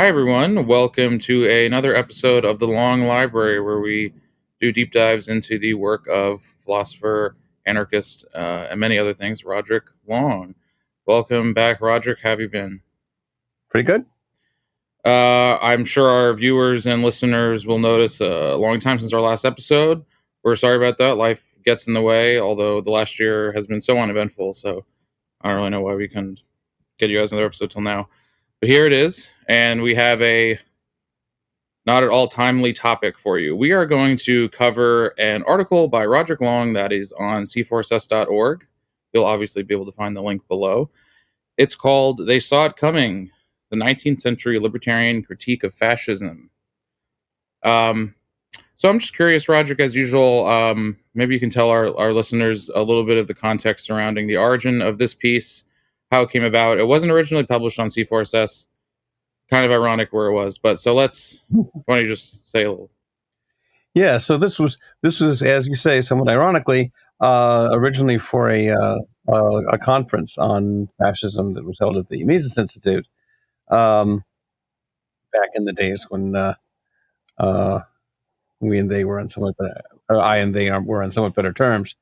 Hi, everyone. Welcome to another episode of The Long Library, where we do deep dives into the work of philosopher, anarchist, and many other things, Roderick Long. Welcome back, Roderick. How have you been? Pretty good. I'm sure our viewers and listeners will notice a long time since our last episode. We're sorry about that. Life gets in the way, although the last year has been so uneventful, so I don't really know why we couldn't get you guys another episode till now. But here it is, and we have a not at all timely topic for you. We are going to cover an article by Roderick Long that is on c4ss.org. You'll obviously be able to find the link below. It's called They Saw It Coming, the 19th Century Libertarian Critique of Fascism. So I'm just curious, Roderick, as usual, maybe you can tell our listeners a little bit of the context surrounding the origin of this piece, how it came about. It wasn't originally published on C4SS. Kind of ironic where it was, but so why don't you just say a little? Yeah, so this was, as you say, somewhat ironically, originally for a conference on fascism that was held at the Mises Institute back in the days when we and they were on somewhat better, I and they were on somewhat better terms.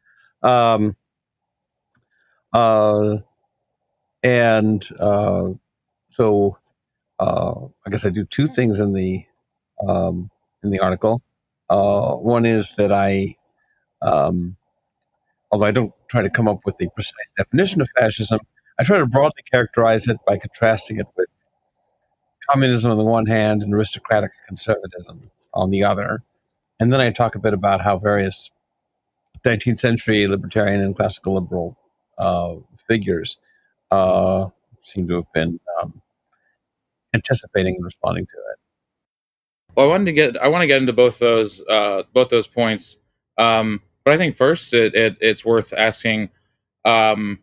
So I guess I do two things in the article. One is that although I don't try to come up with a precise definition of fascism, I try to broadly characterize it by contrasting it with communism on the one hand and aristocratic conservatism on the other. And then I talk a bit about how various 19th century libertarian and classical liberal figures seem to have been anticipating and responding to it. Well, I want to get into both those points, but I think first it's worth asking, how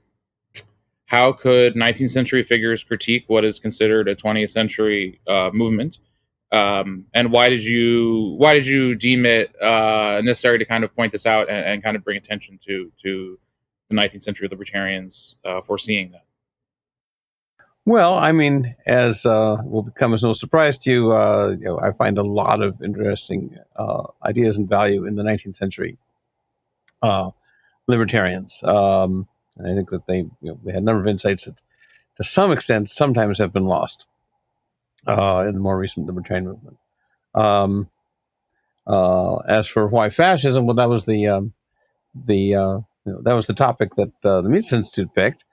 could 19th century figures critique what is considered a 20th century movement, and why did you deem it necessary to kind of point this out and kind of bring attention to the 19th century libertarians foreseeing that? Well, I mean, as will become as no surprise to you, I find a lot of interesting ideas and value in the 19th century libertarians. And I think that they had a number of insights that, to some extent, sometimes have been lost in the more recent libertarian movement. As for why fascism, well, that was the topic that the Mises Institute picked.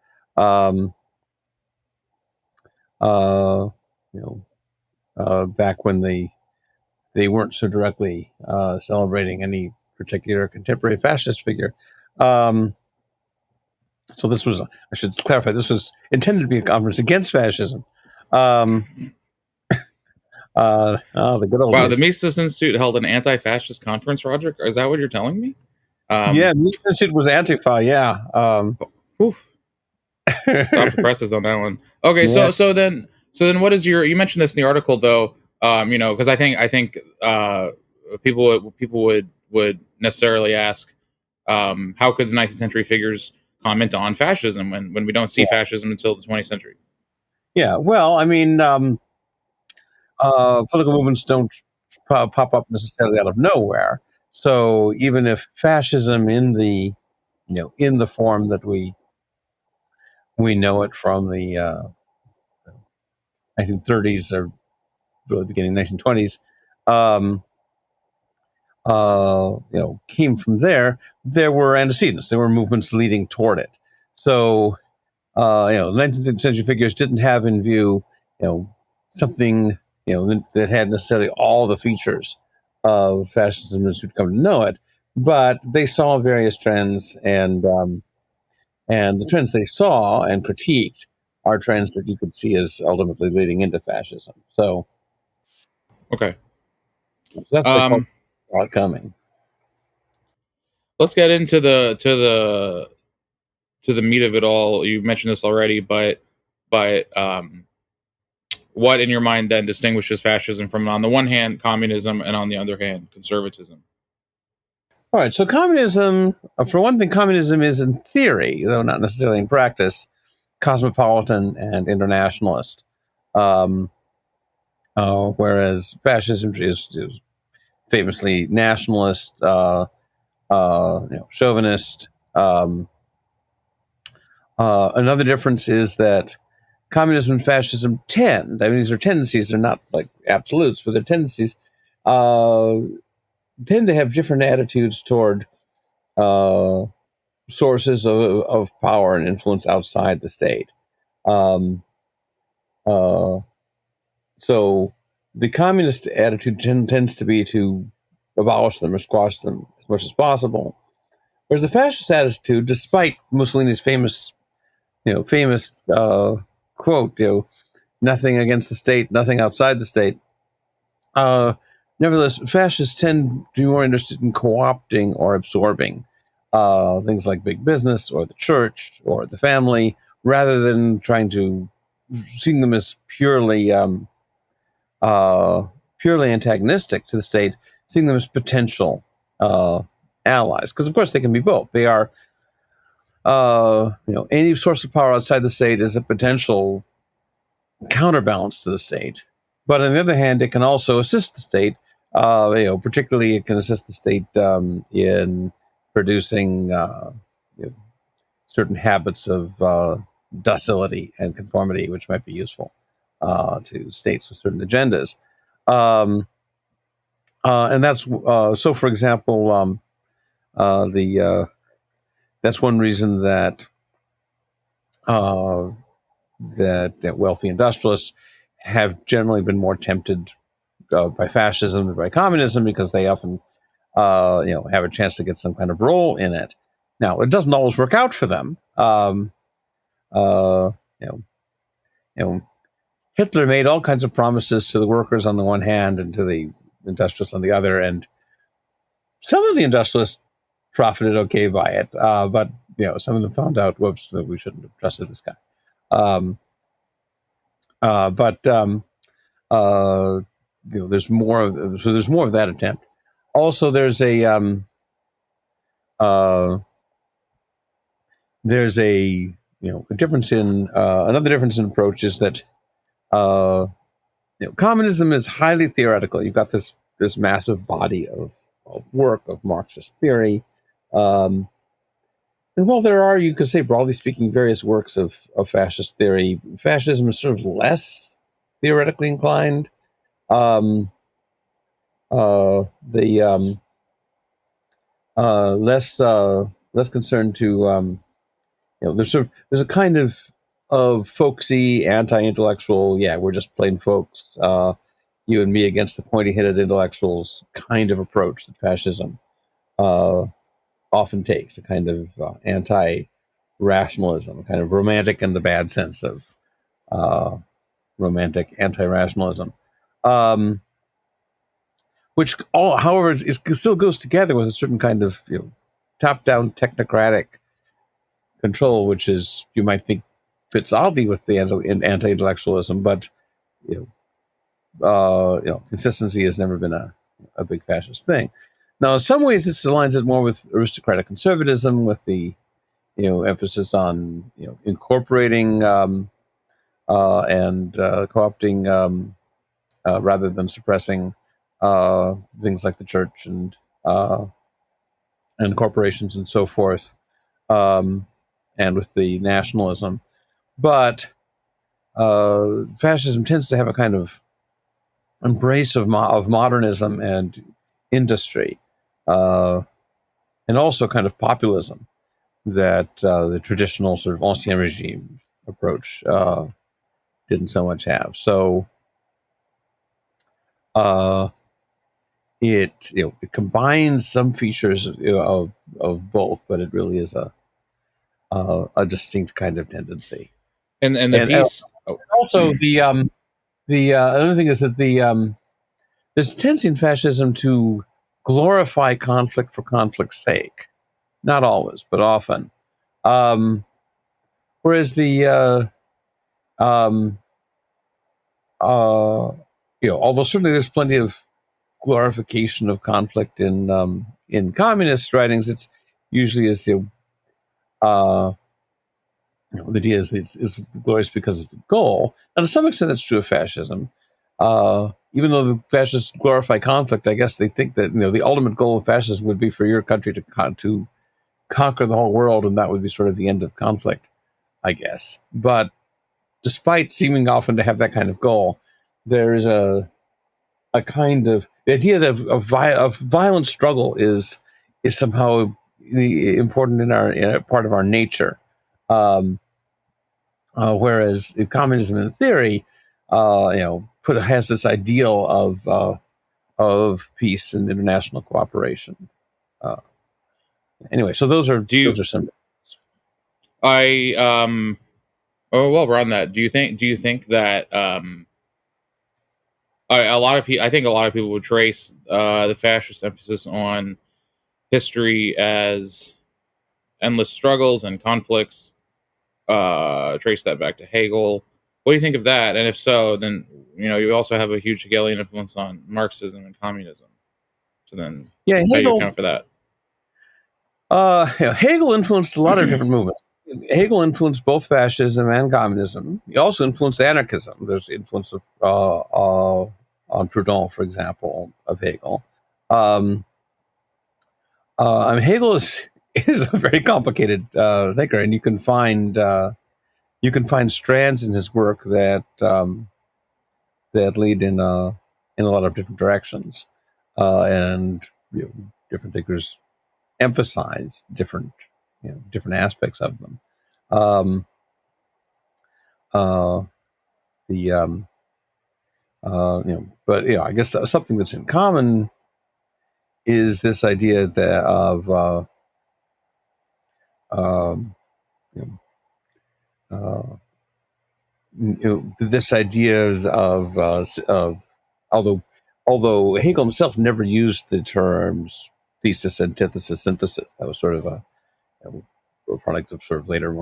Back when they weren't so directly celebrating any particular contemporary fascist figure. So this was, I should clarify, this was intended to be a conference against fascism. The good old Wow, days. the Mises Institute held an anti-fascist conference, Roderick? Is that what you're telling me? Yeah, Mises Institute was Antifa, yeah. Oof. Stop the presses on that one. Okay, Yeah. so then what is you mentioned this in the article though, because I think people would necessarily ask, how could the 19th century figures comment on fascism when we don't see fascism until the 20th century? Yeah, well, I mean, political movements don't pop up necessarily out of nowhere. So even if fascism in the form that we know it from the 1930s or really beginning 1920s, came from there, there were antecedents. There were movements leading toward it. So, 19th century figures didn't have in view, something, that had necessarily all the features of fascism as we'd come to know it, but they saw various trends, and the trends they saw and critiqued are trends that you could see as ultimately leading into fascism. So, Okay, so that's what they call it coming. let's get into the meat of it all. You mentioned this already, but what in your mind then distinguishes fascism from, on the one hand, communism, and on the other hand, conservatism? All right, so communism, for one thing, communism is in theory, though not necessarily in practice, cosmopolitan and internationalist. whereas fascism is famously nationalist, chauvinist. Another difference is that communism and fascism these are tendencies, they're not like absolutes, but they're tendencies, uh, tend to have different attitudes toward uh, sources of power and influence outside the state. Um, uh, so the communist attitude tends to be to abolish them or squash them as much as possible. Whereas the fascist attitude, despite Mussolini's famous quote, nothing against the state, nothing outside the state. Nevertheless, fascists tend to be more interested in co-opting or absorbing things like big business or the church or the family, rather than trying to seeing them as purely antagonistic to the state, seeing them as potential allies. Because of course they can be both. They are, any source of power outside the state is a potential counterbalance to the state. But on the other hand, it can also assist the state. Particularly, it can assist the state in producing certain habits of docility and conformity, which might be useful to states with certain agendas. And that's so. For example, that's one reason that wealthy industrialists have generally been more tempted by fascism than by communism, because they often have a chance to get some kind of role in it. Now, it doesn't always work out for them. Uh, you know, you know, Hitler made all kinds of promises to the workers on the one hand and to the industrialists on the other, and some of the industrialists profited okay by it, but some of them found out, whoops, that we shouldn't have trusted this guy. Um, but there's more of that attempt. Also, there's a difference in another difference in approach is that communism is highly theoretical. You've got this massive body of work of Marxist theory, and while there are, you could say, broadly speaking, various works of fascist theory, fascism is sort of less theoretically inclined. The less concerned to there's a kind of folksy anti-intellectual, we're just plain folks, you and me against the pointy-headed intellectuals kind of approach that fascism often takes, a kind of anti-rationalism, a kind of romantic in the bad sense of romantic anti-rationalism, which however still goes together with a certain kind of top-down technocratic control, which is, you might think, fits oddly with the anti-intellectualism, but consistency has never been a big fascist thing. Now, in some ways, this aligns it more with aristocratic conservatism, with the emphasis on incorporating and co-opting rather than suppressing things like the church and corporations and so forth, and with the nationalism. But fascism tends to have a kind of embrace of modernism and industry, and also kind of populism that the traditional sort of ancien regime approach didn't so much have. So it combines some features of both, but it really is a distinct kind of tendency. And the piece. Also, the other thing is that there's a tendency in fascism to glorify conflict for conflict's sake. Not always, but often. Whereas although certainly there's plenty of glorification of conflict in communist writings, it's usually as the idea is glorious because of the goal. And to some extent, that's true of fascism. Even though the fascists glorify conflict, I guess they think that the ultimate goal of fascism would be for your country to conquer the whole world, and that would be sort of the end of conflict, I guess. But despite seeming often to have that kind of goal, there is a kind of the idea that of violent struggle is somehow important in part of our nature. Um, Whereas communism, in theory, has this ideal of peace and international cooperation. Uh, anyway, so those are Do you? some. I Oh well, we're on that. Do you think that a lot of people? I think a lot of people would trace the fascist emphasis on history as endless struggles and conflicts. Trace that back to Hegel. What do you think of that? And if so, then you also have a huge Hegelian influence on Marxism and communism. So then, Yeah, how do you account for that? Hegel influenced a lot of different movements. Hegel influenced both fascism and communism. He also influenced anarchism. There's the influence of on Proudhon, for example, of Hegel. Hegel is a very complicated thinker, and you can find strands in his work that lead in a lot of different directions, and different thinkers emphasize different aspects of them. Um, uh, the but I guess something that's in common is this idea that of um, you know, this idea of although Hegel himself never used the terms thesis, antithesis, synthesis. That was sort of a product of sort of later,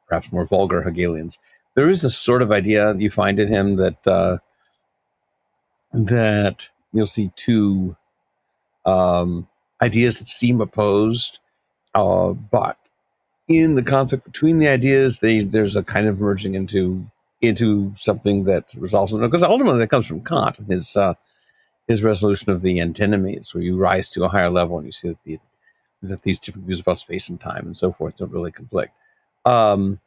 perhaps more vulgar Hegelians. There is this sort of idea you find in him that you'll see two ideas that seem opposed, but in the conflict between the ideas, there's a kind of merging into something that resolves them. Because ultimately, that comes from Kant and his resolution of the antinomies, where you rise to a higher level and you see that these different views about space and time and so forth don't really conflict. So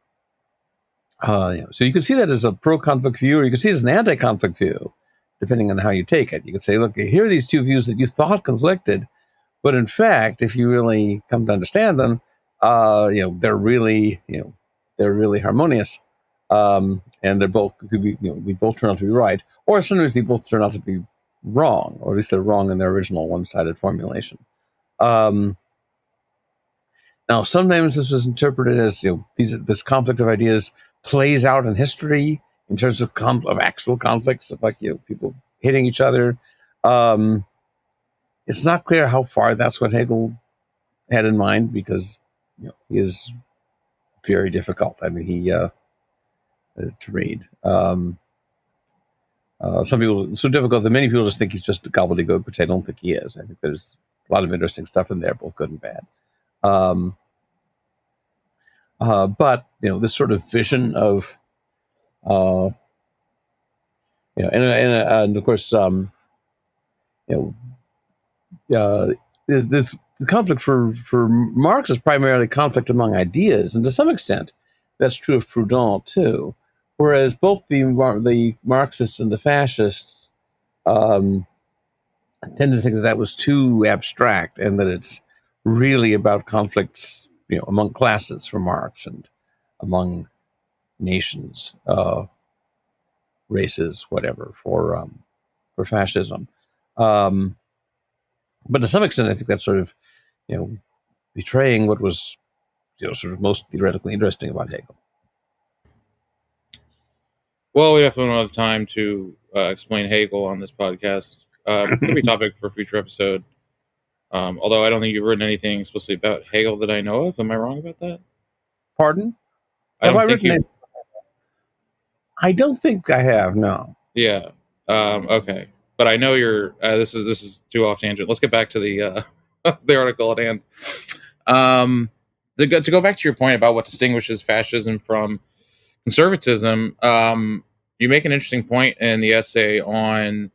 you can see that as a pro-conflict view, or you can see it as an anti-conflict view, depending on how you take it. You could say, look, here are these two views that you thought conflicted, but in fact, if you really come to understand them, they're really harmonious, and they're both could be, they both turn out to be right, or sometimes they both turn out to be wrong, or at least they're wrong in their original one-sided formulation. Now, sometimes this was interpreted as this conflict of ideas plays out in history in terms of actual conflicts of people hitting each other. It's not clear how far that's what Hegel had in mind, because he is very difficult. I mean, he to read. Some people so difficult that many people just think he's just a gobbledygook, which I don't think he is. I think there's a lot of interesting stuff in there, both good and bad. But this sort of vision of and of course this the conflict for Marx is primarily conflict among ideas, and to some extent that's true of Proudhon too. Whereas both the Marxists and the fascists tend to think that was too abstract, and that it's really about conflicts among classes for Marx and among nations, races, whatever, for fascism. But to some extent, I think that's sort of betraying what was sort of most theoretically interesting about Hegel. Well, we definitely don't have time to explain Hegel on this podcast. Could be a topic for a future episode. Although I don't think you've written anything explicitly about Hegel that I know of. Am I wrong about that? Pardon? I don't think you. I don't think I have. No. Yeah. Okay. But I know you're. This is too off tangent. Let's get back to the the article at hand. To go back to your point about what distinguishes fascism from conservatism. You make an interesting point in the essay on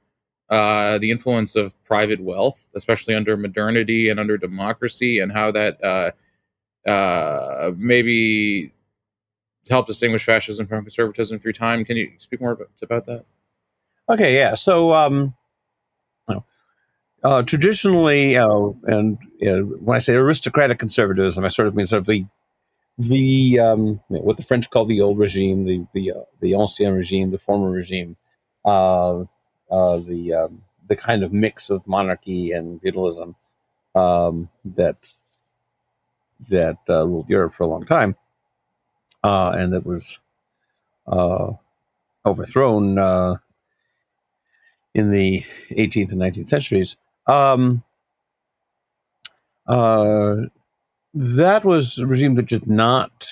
the influence of private wealth, especially under modernity and under democracy, and how that maybe help distinguish fascism from conservatism through time. Can you speak more about that? Okay, yeah. So traditionally, and when I say aristocratic conservatism, I sort of mean sort of what the French call the old regime, the ancien regime, the former regime, uh, the kind of mix of monarchy and feudalism that ruled Europe for a long time, and that was overthrown in the 18th and 19th centuries. Um, uh, that was a regime that did not.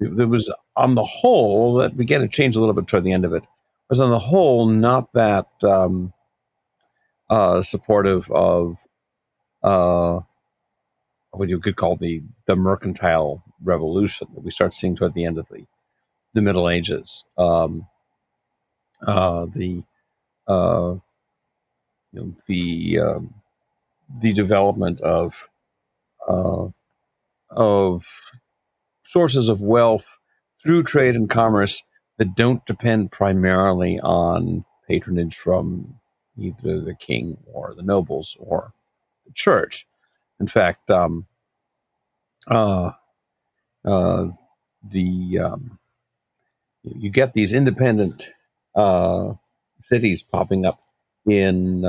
There was, on the whole, that began to change a little bit toward the end of it. Was on the whole not that supportive of what you could call the mercantile revolution that we start seeing toward the end of the Middle Ages. The uh, you know, the development uh, of sources of wealth through trade and commerce that don't depend primarily on patronage from either the king or the nobles or the church. In fact, uh, uh, the you get these independent uh, cities popping up in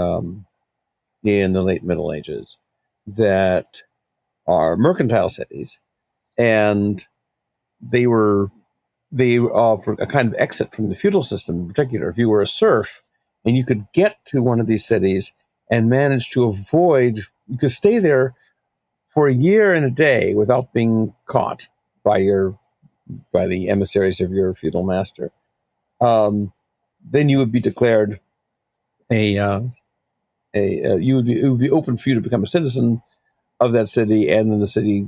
in the late Middle Ages that are mercantile cities, and they were they offer a kind of exit from the feudal system. In particular, if you were a serf and you could get to one of these cities and manage to avoid, you could stay there for a year and a day without being caught by the emissaries of your feudal master. Then you would be declared a it would be open for you to become a citizen of that city, and then the city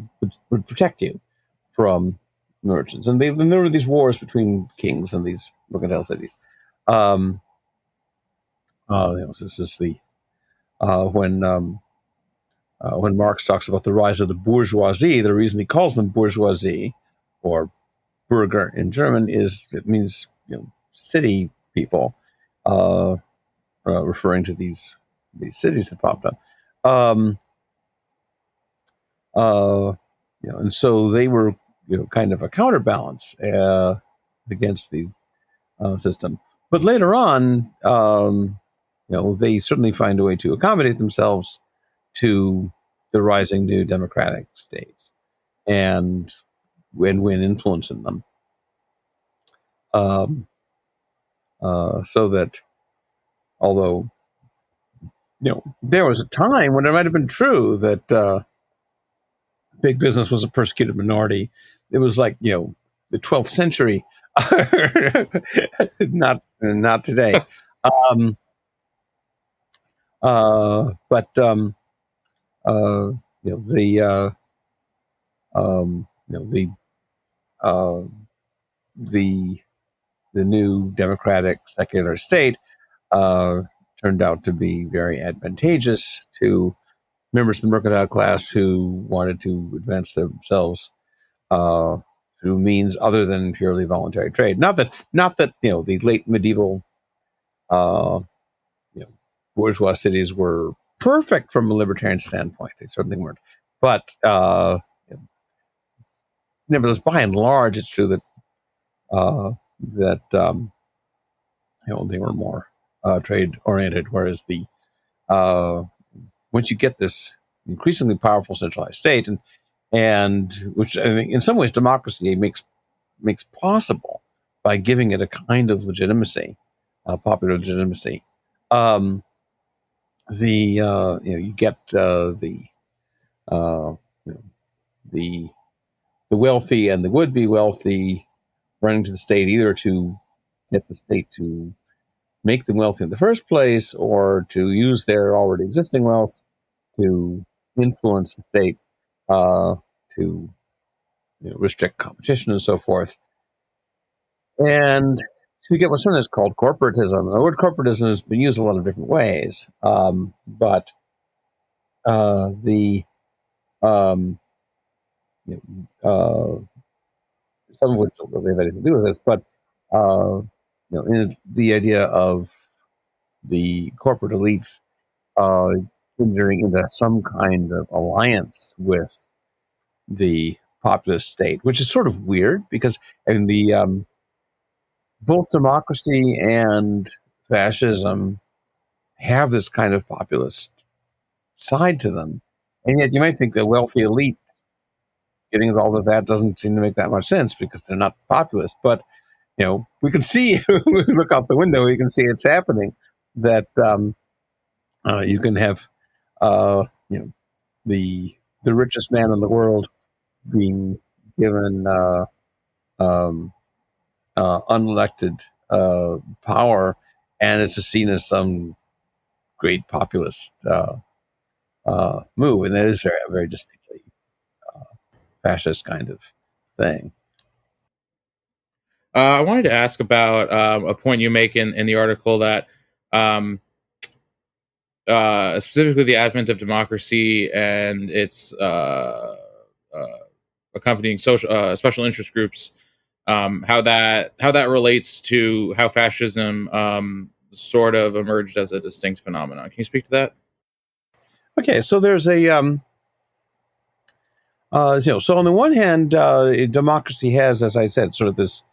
would protect you from merchants. And there were these wars between kings and these mercantile cities. Um, this is the when Marx talks about the rise of the bourgeoisie. The reason he calls them bourgeoisie or Bürger in German is it means city people, referring to these cities that popped up. Um, and so they were kind of a counterbalance against the system. But later on, they certainly find a way to accommodate themselves to the rising new democratic states and win influence in them. So that although there was a time when it might have been true that big business was a persecuted minority, it was like the 12th century, not today. Um, but the uh, the the new democratic secular state uh, turned out to be very advantageous to members of the mercantile class who wanted to advance themselves uh, through means other than purely voluntary trade. Not that the late medieval uh, bourgeois cities were perfect from a libertarian standpoint. They certainly weren't, but nevertheless, by and large, it's true that uh, they were more trade oriented, whereas the once you get this increasingly powerful centralized state, and which I think in some ways democracy makes possible by giving it a kind of legitimacy, popular legitimacy. Um, you get uh, you know, the wealthy and the would be wealthy running to the state either to get the state to make them wealthy in the first place or to use their already existing wealth to influence the state to restrict competition and so forth. And So you get what's sometimes called corporatism. The word corporatism has been used a lot of different ways, but the you some of which don't really have anything to do with this, but the idea of the corporate elite uh, entering into some kind of alliance with the populist state, which is sort of weird because in the both democracy and fascism have this kind of populist side to them, and yet you might think the wealthy elite getting involved with that doesn't seem to make that much sense because they're not populist. But we can see we look out the window, we can see it's happening. That you can have you know the richest man in the world being given um, unelected power, and it's seen as some great populist move, and that is very distinctly fascist kind of thing. I wanted to ask about a point you make in the article that um, specifically the advent of democracy and its uh, accompanying social special interest groups, how that relates to how fascism sort of emerged as a distinct phenomenon. Can you speak to that? Okay, so there's a so on the one hand, democracy has, as I said, sort of this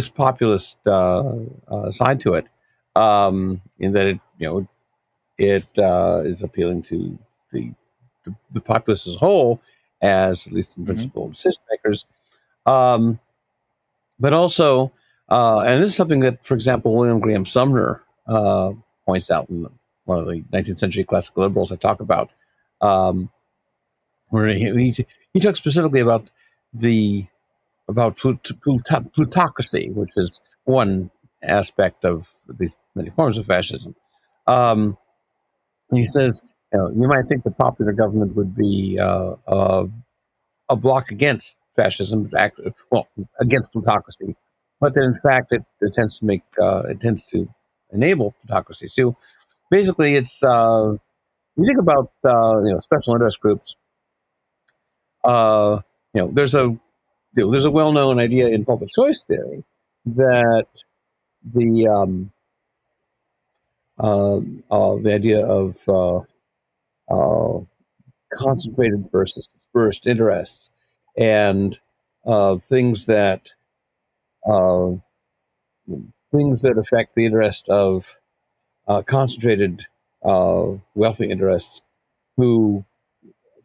populist side to it, in that it is appealing to the, the populace as a whole, as at least in Hmm. principle decision makers, um, but also, and this is something that, for example, William Graham Sumner points out in one of the 19th century classical liberals I talk about, um, where he talks specifically the plutocracy, which is one aspect of these many forms of fascism. Um, he says, you might think the popular government would be a block against fascism, well, against plutocracy, but then in fact it tends to enable plutocracy. So basically, it's you think about special interest groups. Uh, there's a well-known idea in public choice theory that the the idea of uh, concentrated versus dispersed interests and things that uh, things that affect the interest of concentrated wealthy interests who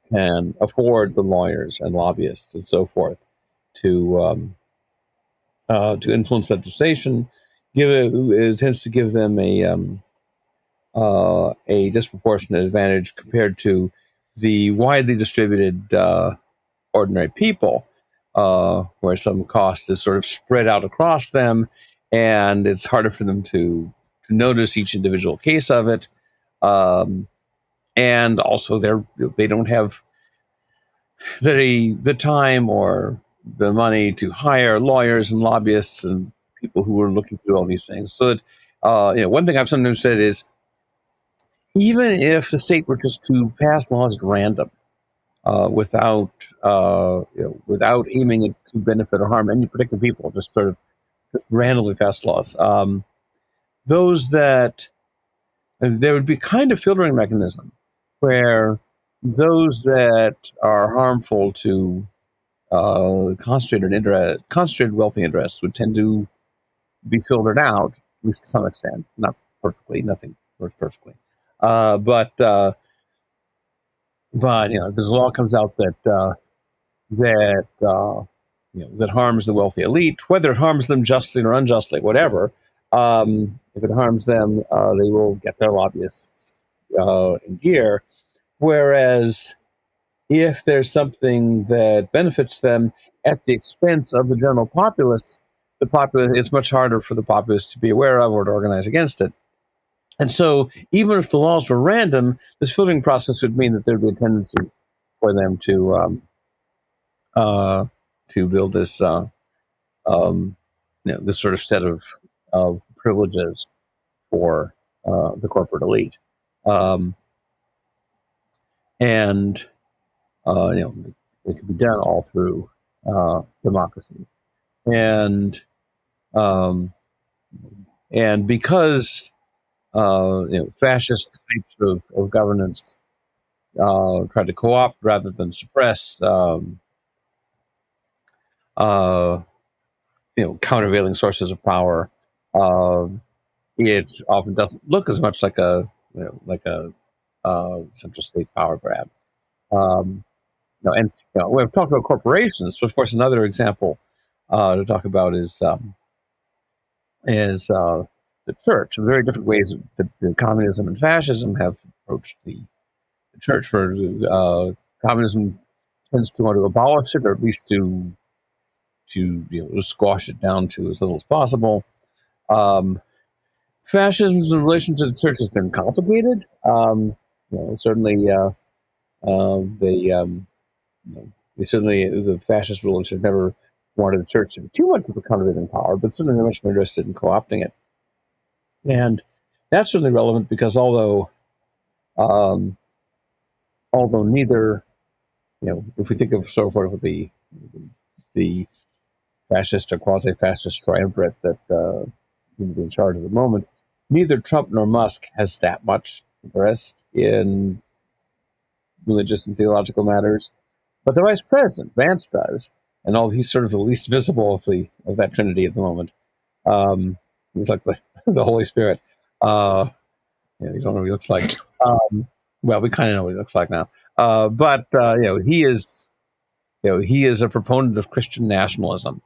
can afford the lawyers and lobbyists and so forth to influence legislation. It tends to give them a disproportionate advantage compared to the widely distributed ordinary people, where some cost is sort of spread out across them, and it's harder for them to notice each individual case of it. Um, and also, they don't have the time or the money to hire lawyers and lobbyists and people who are looking through all these things. So that one thing I've sometimes said is, even if the state were just to pass laws at random, without aiming it to benefit or harm any particular people, just sort of just randomly pass laws, those that there would be kind of filtering mechanism where those that are harmful to concentrated wealthy interests would tend to be filtered out, at least to some extent, not perfectly. Nothing works perfectly, uh, but uh, but this law comes out that harms the wealthy elite, whether it harms them justly or unjustly, whatever. If it harms them, they will get their lobbyists in gear. Whereas if there's something that benefits them at the expense of the general populace, it's much harder for the populace to be aware of or to organize against it. And so, even if the laws were random, this filtering process would mean that there'd be a tendency for them uh, to build this this sort of set of of privileges for the corporate elite. And it can be done all through democracy. And because fascist types of governance try to co-opt rather than suppress countervailing sources of power, it often doesn't look as much like a central state power grab. And we've talked about corporations. So of course, another example to talk about is the church. The very different ways that communism and fascism have approached the church. For communism tends to want to abolish it, or at least to squash it down to as little as possible. Fascism's relation to the church has been complicated. Certainly, the fascist rulers have never wanted the church to be too much of a countervailing power, but certainly they're much more interested in co-opting it. And that's certainly relevant because although neither, if we think of sort of the fascist or quasi-fascist triumvirate that seem to be in charge at the moment, neither Trump nor Musk has that much interest in religious and theological matters, but the vice president, Vance, does, and he's sort of the least visible of that trinity at the moment. He's like the Holy Spirit. You don't know what he looks like. Well, we kind of know what he looks like now. But he is a proponent of Christian nationalism,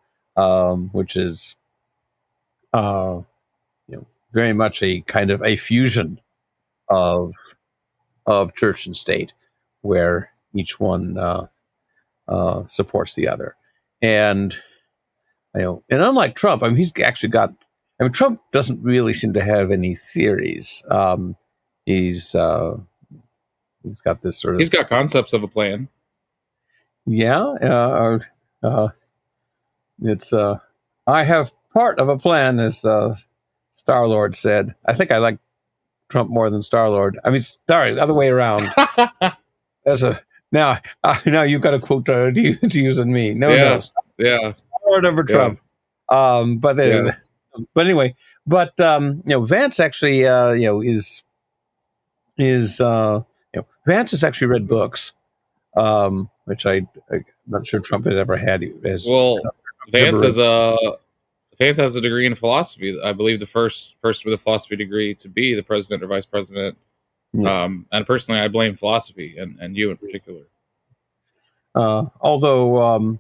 which is very much a kind of a fusion of church and state, where each one supports the other. And and unlike Trump, he's actually got. Trump doesn't really seem to have any theories. He's got this sort of. He's got concepts of a plan. Yeah, it's. I have part of a plan, as Star-Lord said. I think I like Trump more than Star-Lord. Sorry, the other way around. Now you've got a quote to use on me. No, Star-Lord over Trump. But anyway, Vance actually, is Vance has actually read books, which I'm not sure Trump has ever had. Vance has a degree in philosophy. I believe the first person with a philosophy degree to be the president or vice president. Yeah. And personally, I blame philosophy and you in particular. Although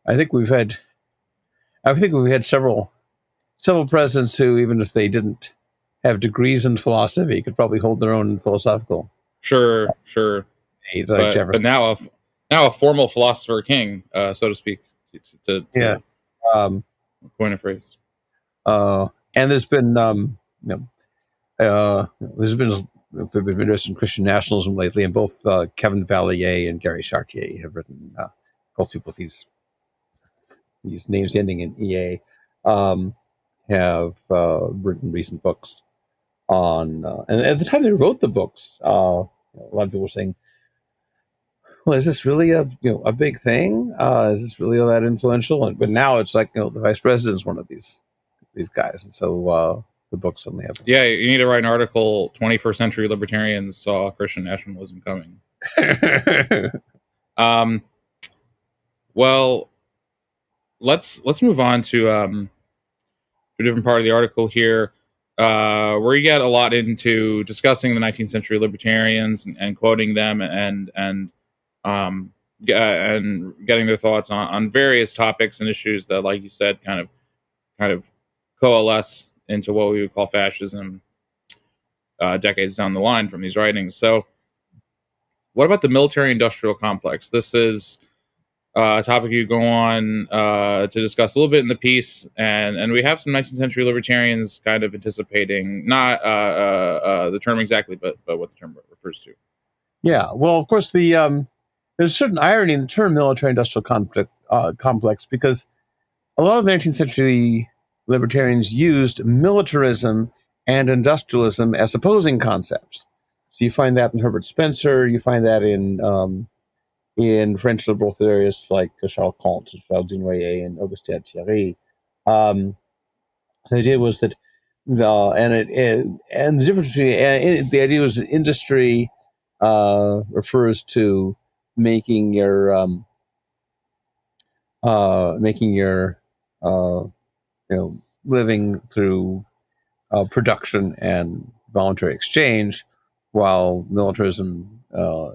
I think we've had several presidents who, even if they didn't have degrees in philosophy, could probably hold their own philosophical. Sure. But now a formal philosopher king, so to speak. Yes. Coin a phrase. And there's been interest in Christian nationalism lately, and both Kevin Vallier and Gary Chartier have written, both people with these names ending in EA, have written recent books on, and at the time they wrote the books, a lot of people were saying, well, is this really a big thing? Is this really all that influential? But now it's like, the vice president's one of these guys, and so the books only have. Yeah, you need to write an article. 21st century libertarians saw Christian nationalism coming. Well, let's move on to a different part of the article here, where you get a lot into discussing the 19th century libertarians and quoting them and getting their thoughts on various topics and issues that, like you said, kind of coalesce into what we would call fascism decades down the line from these writings. So what about the military-industrial complex? This is a topic you go on to discuss a little bit in the piece, and we have some 19th century libertarians kind of anticipating, not the term exactly, but what the term refers to. Yeah, well, of course, there's a certain irony in the term military-industrial complex, because a lot of the 19th century libertarians used militarism and industrialism as opposing concepts. So you find that in Herbert Spencer. You find that in French liberal theorists like Charles Comte, Charles Dunoyer, and Augustin Thierry. The idea was that and the difference between the idea was that industry refers to making your living through production and voluntary exchange, while militarism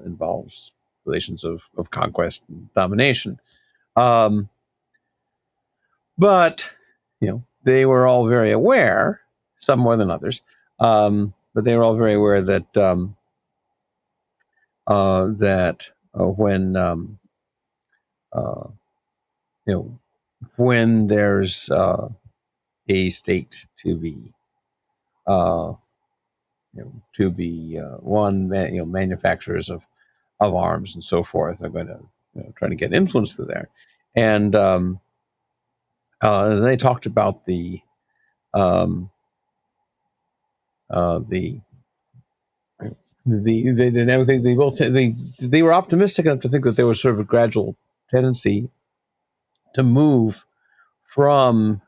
involves relations of conquest and domination. But they were all very aware, some more than others, but they were all very aware that when there's a state to be manufacturers of arms and so forth are going to try to get influence through there, and they talked about the they were optimistic enough to think that there was sort of a gradual tendency to move from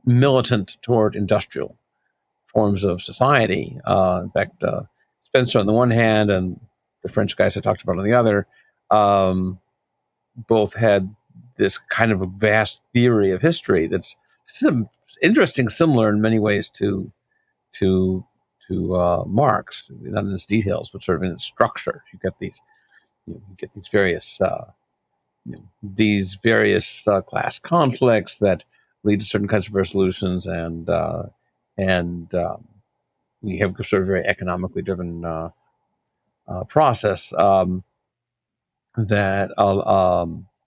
militant toward industrial forms of society. In fact, Spencer on the one hand and the French guys I talked about on the other, both had this kind of a vast theory of history that's interesting, similar in many ways to Marx, not in its details, but sort of in its structure. You get these various class conflicts that lead to certain kinds of resolutions, and you have sort of very economically driven process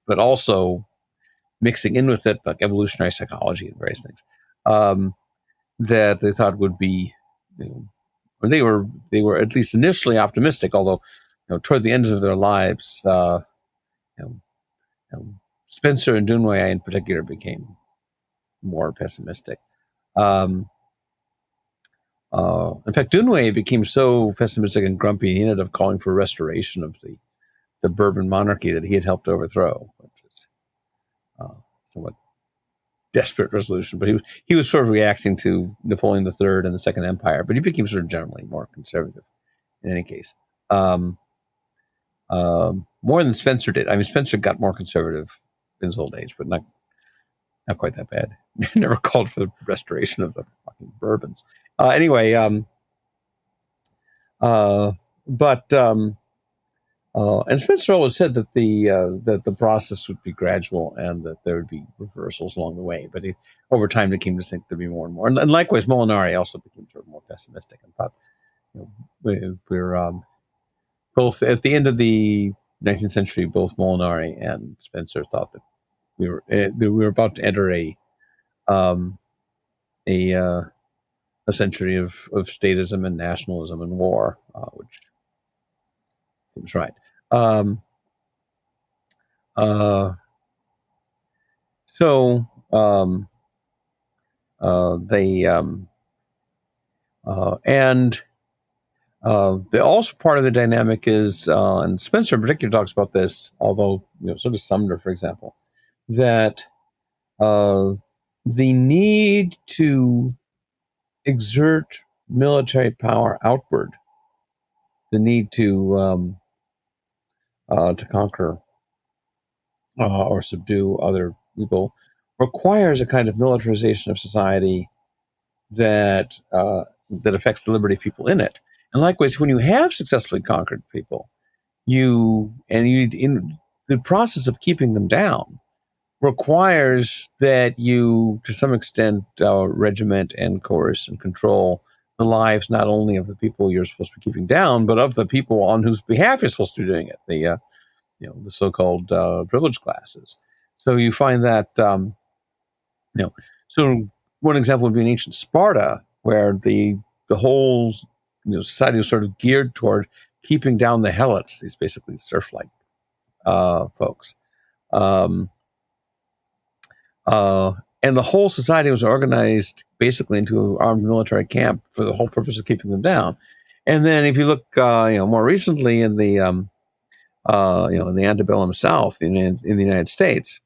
but also mixing in with it like evolutionary psychology and various things that they thought would be, they were at least initially optimistic, although toward the ends of their lives, Spencer and Dunoyer in particular became more pessimistic. In fact, Dunoyer became so pessimistic and grumpy, he ended up calling for restoration of the Bourbon monarchy that he had helped overthrow, which is somewhat desperate resolution. But he was sort of reacting to Napoleon III and the Second Empire, but he became sort of generally more conservative in any case. More than Spencer did. I mean, Spencer got more conservative in his old age, but not quite that bad. Never called for the restoration of the fucking Bourbons. Anyway, and Spencer always said that the process would be gradual and that there would be reversals along the way. But over time, they came to think there'd be more and more. And likewise, Molinari also became sort of more pessimistic and thought, we're both at the end of the 19th century. Both Molinari and Spencer thought that we were about to enter a century of statism and nationalism and war, which seems right. Also part of the dynamic is, and Spencer in particular talks about this, although so does Sumner, for example, that the need to exert military power outward, the need to conquer or subdue other people, requires a kind of militarization of society that affects the liberty of people in it. And likewise, when you have successfully conquered people, in the process of keeping them down requires that you, to some extent, regiment and coerce and control the lives not only of the people you're supposed to be keeping down, but of the people on whose behalf you're supposed to be doing it, the so-called privileged classes. So you find that, so one example would be in ancient Sparta, where the whole society was sort of geared toward keeping down the helots, these basically serf-like folks. and the whole society was organized basically into an armed military camp for the whole purpose of keeping them down. And then, if you look, more recently in the in the antebellum South in the United States,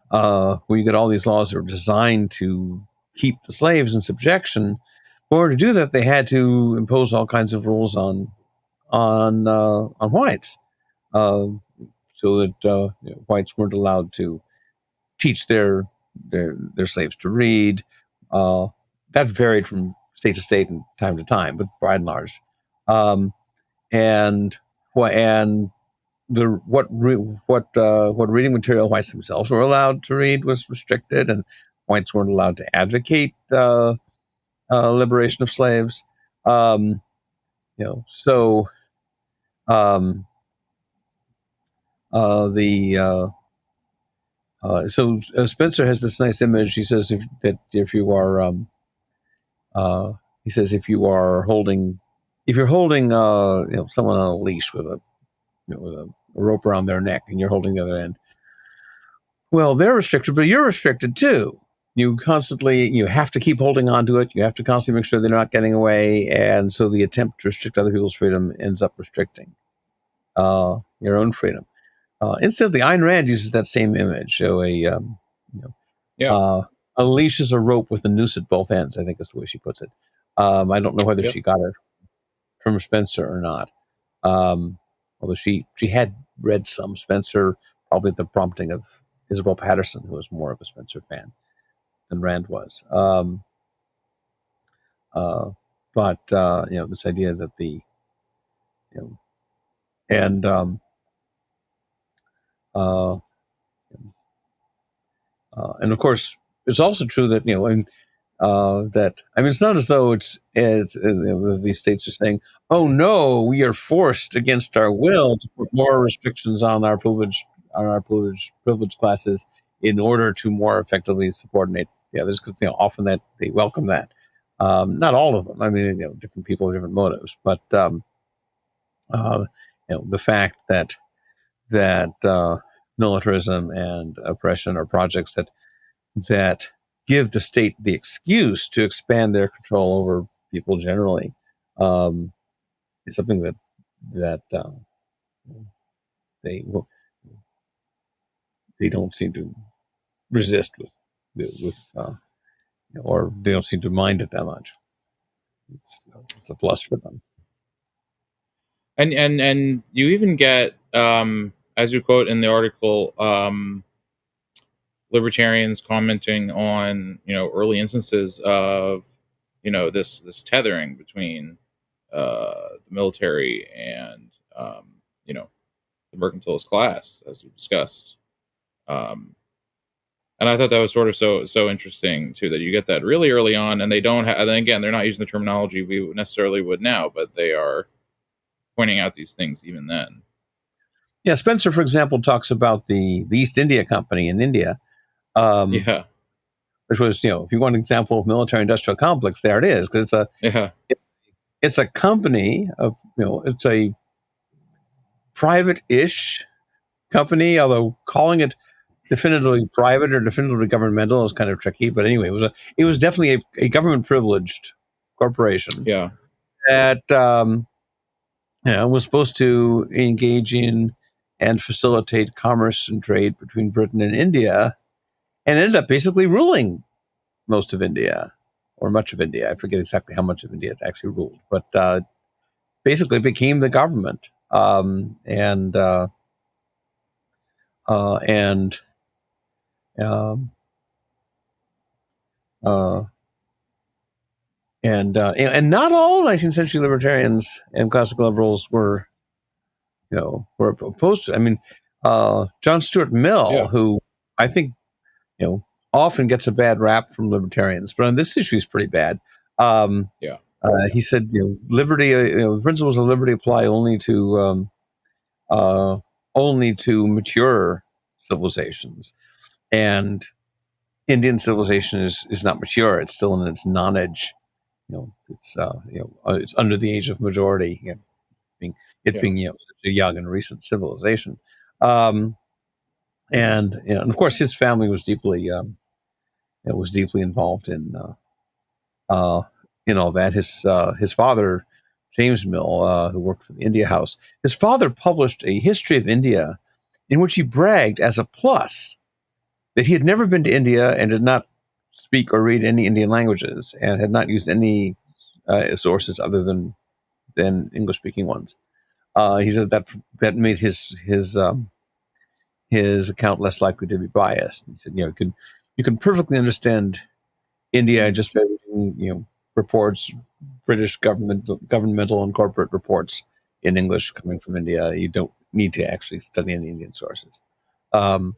where you get all these laws that are designed to keep the slaves in subjection. In order to do that, they had to impose all kinds of rules on whites, uh, so that whites weren't allowed to teach their slaves to read. That varied from state to state and time to time, but by and large, um, and and what reading material whites themselves were allowed to read was restricted, and whites weren't allowed to advocate liberation of slaves. Um, so um, the Spencer has this nice image. He says if you are he says if you're holding someone on a leash with a rope around their neck, and you're holding the other end. Well, they're restricted, but you're restricted too. You have to keep holding on to it. You have to constantly make sure they're not getting away, and so the attempt to restrict other people's freedom ends up restricting your own freedom. Incidentally, Ayn Rand uses that same image. So a leash is a rope with a noose at both ends, I think is the way she puts it. I don't know whether she got it from Spencer or not. Although she had read some Spencer, probably at the prompting of Isabel Patterson, who was more of a Spencer fan than Rand was. But this idea that the and and of course, it's also true that that it's not as though these states are saying, "Oh no, we are forced against our will to put more restrictions on our privileged classes in order to more effectively subordinate the others," because often that they welcome that. Not all of them. Different people have different motives, but the fact that militarism and oppression are projects that give the state the excuse to expand their control over people generally is something that they don't seem to resist or they don't seem to mind it that much. It's a plus for them. And you even get, as you quote in the article, libertarians commenting on early instances of this tethering between the military and the mercantilist class, as you discussed. And I thought that was sort of so interesting too, that you get that really early on, and they don't have. And again, they're not using the terminology we necessarily would now, but they are pointing out these things even then. Yeah, Spencer, for example, talks about the East India Company in India. Which was, if you want an example of military-industrial complex, there it is, because it's a company of, it's a private-ish company, although calling it definitively private or definitively governmental is kind of tricky. But anyway, it was definitely a government-privileged corporation. Yeah. That was supposed to engage in and facilitate commerce and trade between Britain and India, and ended up basically ruling most of India, or much of India. I forget exactly how much of India it actually ruled, but basically became the government. And not all 19th century libertarians and classical liberals were opposed to it. John Stuart Mill, who I think often gets a bad rap from libertarians, but on this issue is pretty bad. He said, liberty, the principles of liberty apply only to mature civilizations, and Indian civilization is not mature. It's still in its nonage. It's under the age of majority, being such a young and recent civilization. And of course, his family was deeply was deeply involved in all that. His father, James Mill, who worked for the India House, his father published a history of India in which he bragged as a plus that he had never been to India and did not speak or read any Indian languages and had not used any sources other than English-speaking ones. He said that made his account less likely to be biased. He said, you can perfectly understand India just by reading, reports, British governmental and corporate reports in English coming from India. You don't need to actually study any Indian sources. Um,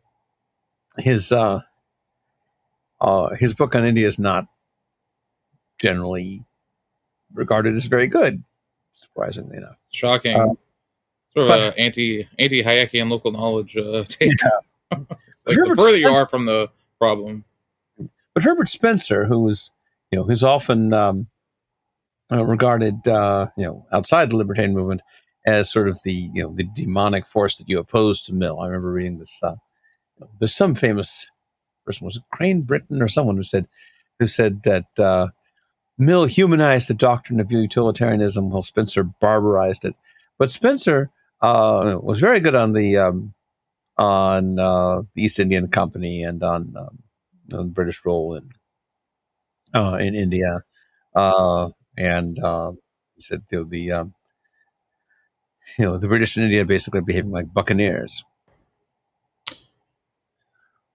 his book on India is not generally regarded as very good, surprisingly enough. Shocking. Sort of a anti-Hayekian local knowledge take. Yeah. Like the further you are from the problem. But Herbert Spencer, who's often regarded outside the libertarian movement as sort of the the demonic force that you oppose to Mill. I remember reading this. There's some famous person, was it Crane Britton or someone who said that Mill humanized the doctrine of utilitarianism while Spencer barbarized it. But Spencer was very good on the East Indian Company and on the British role in India, and he said the British in India basically behaving like buccaneers.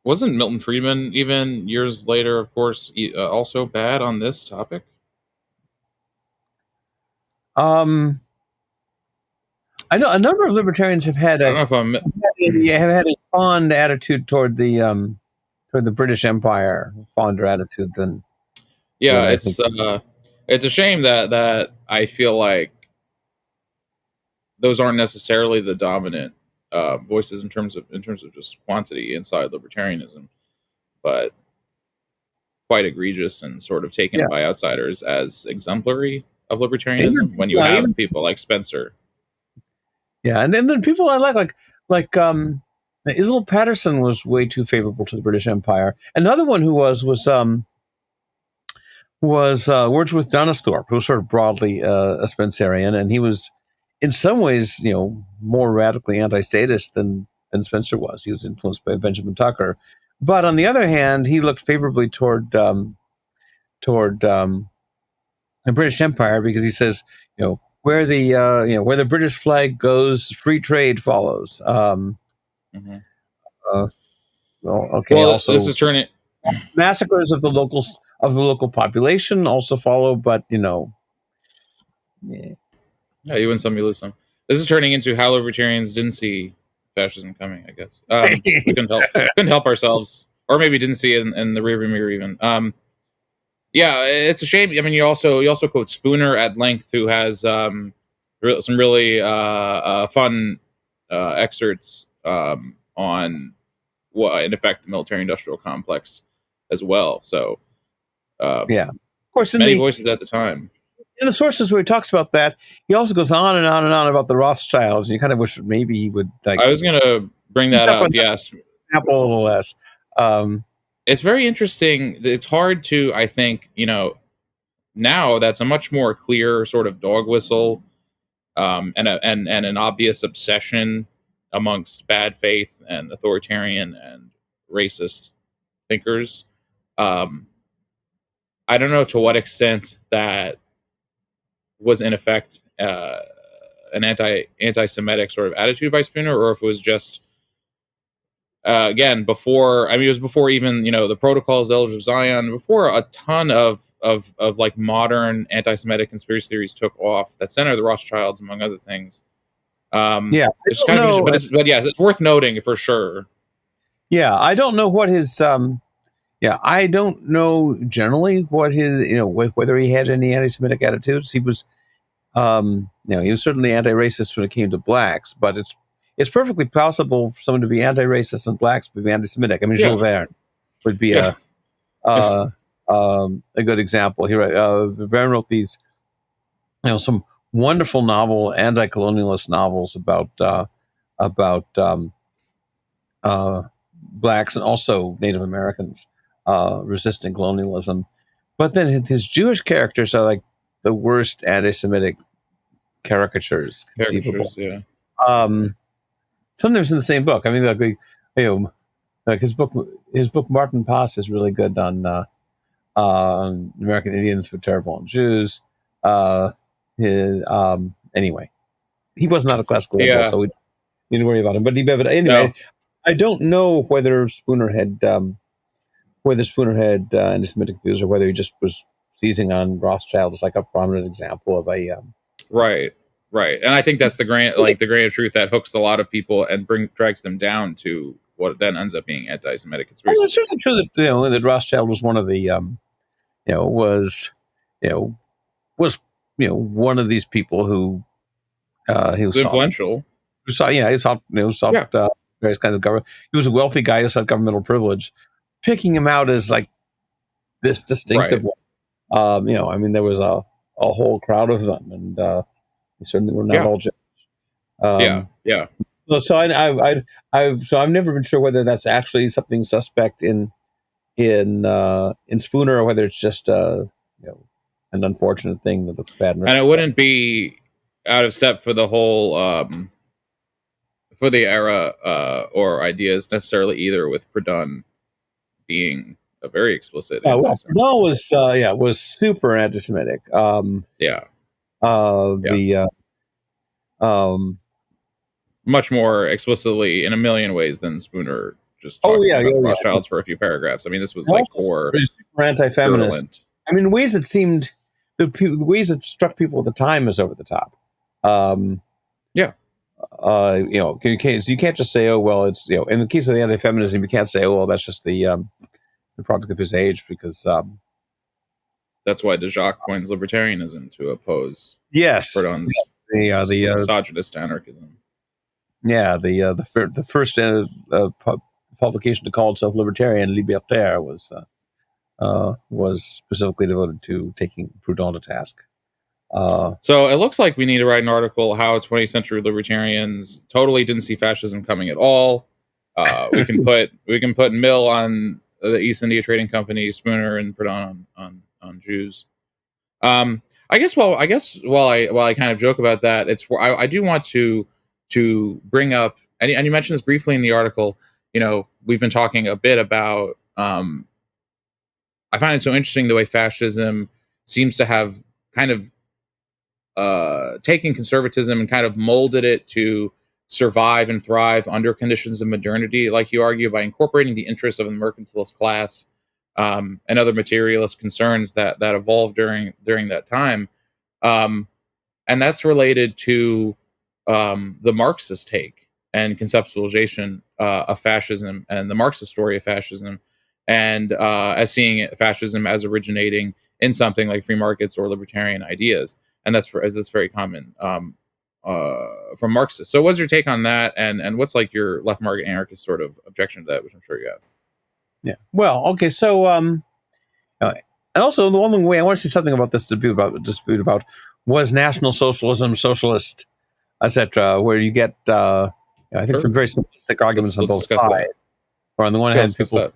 Wasn't Milton Friedman even years later, of course, also bad on this topic? I know a number of libertarians have had I don't know if I'm have had a fond attitude toward the British Empire, fonder attitude than I think. It's a shame that I feel like those aren't necessarily the dominant voices in terms of just quantity inside libertarianism, but quite egregious and sort of taken by outsiders as exemplary of libertarianism when you have people like Spencer. Yeah, and then people I like Isabel Patterson was way too favorable to the British Empire. Another one who was Wordsworth Donisthorpe, who was sort of broadly a Spencerian, and he was in some ways more radically anti-statist than Spencer was. He was influenced by Benjamin Tucker, but on the other hand, he looked favorably toward the British Empire because he says where the British flag goes, free trade follows. Mm-hmm. Also, this is turning massacres of the local population also follow, but yeah, you win some, you lose some. This is turning into how libertarians didn't see fascism coming. I guess we couldn't help ourselves, or maybe didn't see it in the rearview mirror even. Yeah, it's a shame. I mean, you also quote Spooner at length, who has some really fun excerpts on what, in effect, the military-industrial complex as well. So, of course, many voices at the time. In the sources where he talks about that, he also goes on and on and on about the Rothschilds, and you kind of wish maybe he would. I was going to bring that up. Yes, Apple a little less. It's very interesting. It's hard to, I think, now that's a much more clear sort of dog whistle, and an obvious obsession amongst bad faith and authoritarian and racist thinkers. I don't know to what extent that was in effect an anti-Semitic sort of attitude by Spooner, or if it was just again before. I mean, it was before even the Protocols, the Elders of Zion, before a ton of like modern anti-Semitic conspiracy theories took off that center the Rothschilds, among other things. It's kind of, but yes, it's worth noting for sure. Yeah, I don't know what his. I don't know generally what his. Whether he had any anti-Semitic attitudes. He was, he was certainly anti-racist when it came to blacks. But it's perfectly possible for someone to be anti-racist and blacks but be anti-Semitic. I mean, Jules Verne would be a good example. Verne wrote these, some wonderful anti-colonialist novels about blacks and also Native Americans. resisting colonialism. But then his Jewish characters are like the worst anti-Semitic caricatures conceivable. Yeah. Sometimes in the same book. I mean, like his book Martin Pass is really good on American Indians were terrible on Jews. Anyway, he was not a classical liberal, Yeah. so we need to worry about him. But anyway, No. I don't know whether Spooner had anti-Semitic views or whether he just was seizing on Rothschild as like a prominent example of a. Right. And I think that's the grain of truth that hooks a lot of people and drags them down to what then ends up being anti-Semitic conspiracy. It's certainly true that that Rothschild was one of the was one of these people who he was influential. He sought various kinds of government. He was a wealthy guy who sought governmental privilege. Picking him out as like this distinctive one. I mean, there was a whole crowd of them, and they certainly were not all Jewish. Yeah. So I've never been sure whether that's actually something suspect in Spooner or whether it's just an unfortunate thing that looks bad. And it wouldn't be out of step for the whole for the era or ideas necessarily either, with Proudhon being a very explicit. Proudhon was super anti-Semitic. Much more explicitly in a million ways than Spooner just talking about the Rothschilds for a few paragraphs. I mean, this was like core super anti-feminist. Virulent. I mean, ways that seemed the ways that struck people at the time as over the top. You can't just say, oh well, it's in the case of the anti-feminism, you can't say, oh well, that's just the product of his age, because that's why de Jacques coins libertarianism to oppose Proudhon's the misogynist anarchism. Yeah, the first publication to call itself Libertarian, Libertaire, was specifically devoted to taking Proudhon to task. So it looks like we need to write an article how 20th century libertarians totally didn't see fascism coming at all. We can put Mill on the East India Trading Company, Spooner and Proudhon on Jews. I guess while I kind of joke about that, I do want to bring up, and you mentioned this briefly in the article. We've been talking a bit about. I find it so interesting the way fascism seems to have kind of taken conservatism and kind of molded it to survive and thrive under conditions of modernity, like you argue, by incorporating the interests of the mercantilist class and other materialist concerns that evolved during that time, and that's related to the Marxist take and conceptualization of fascism and the Marxist story of fascism, and as seeing fascism as originating in something like free markets or libertarian ideas, and that's very common from Marxists. So, what's your take on that, and what's like your left market anarchist sort of objection to that, which I'm sure you have? Yeah. Well, okay. So, and also the one way I want to say something about this dispute about was National Socialism, socialist, etc., where you get I think some very simplistic arguments on both sides. Or on the one hand, people say,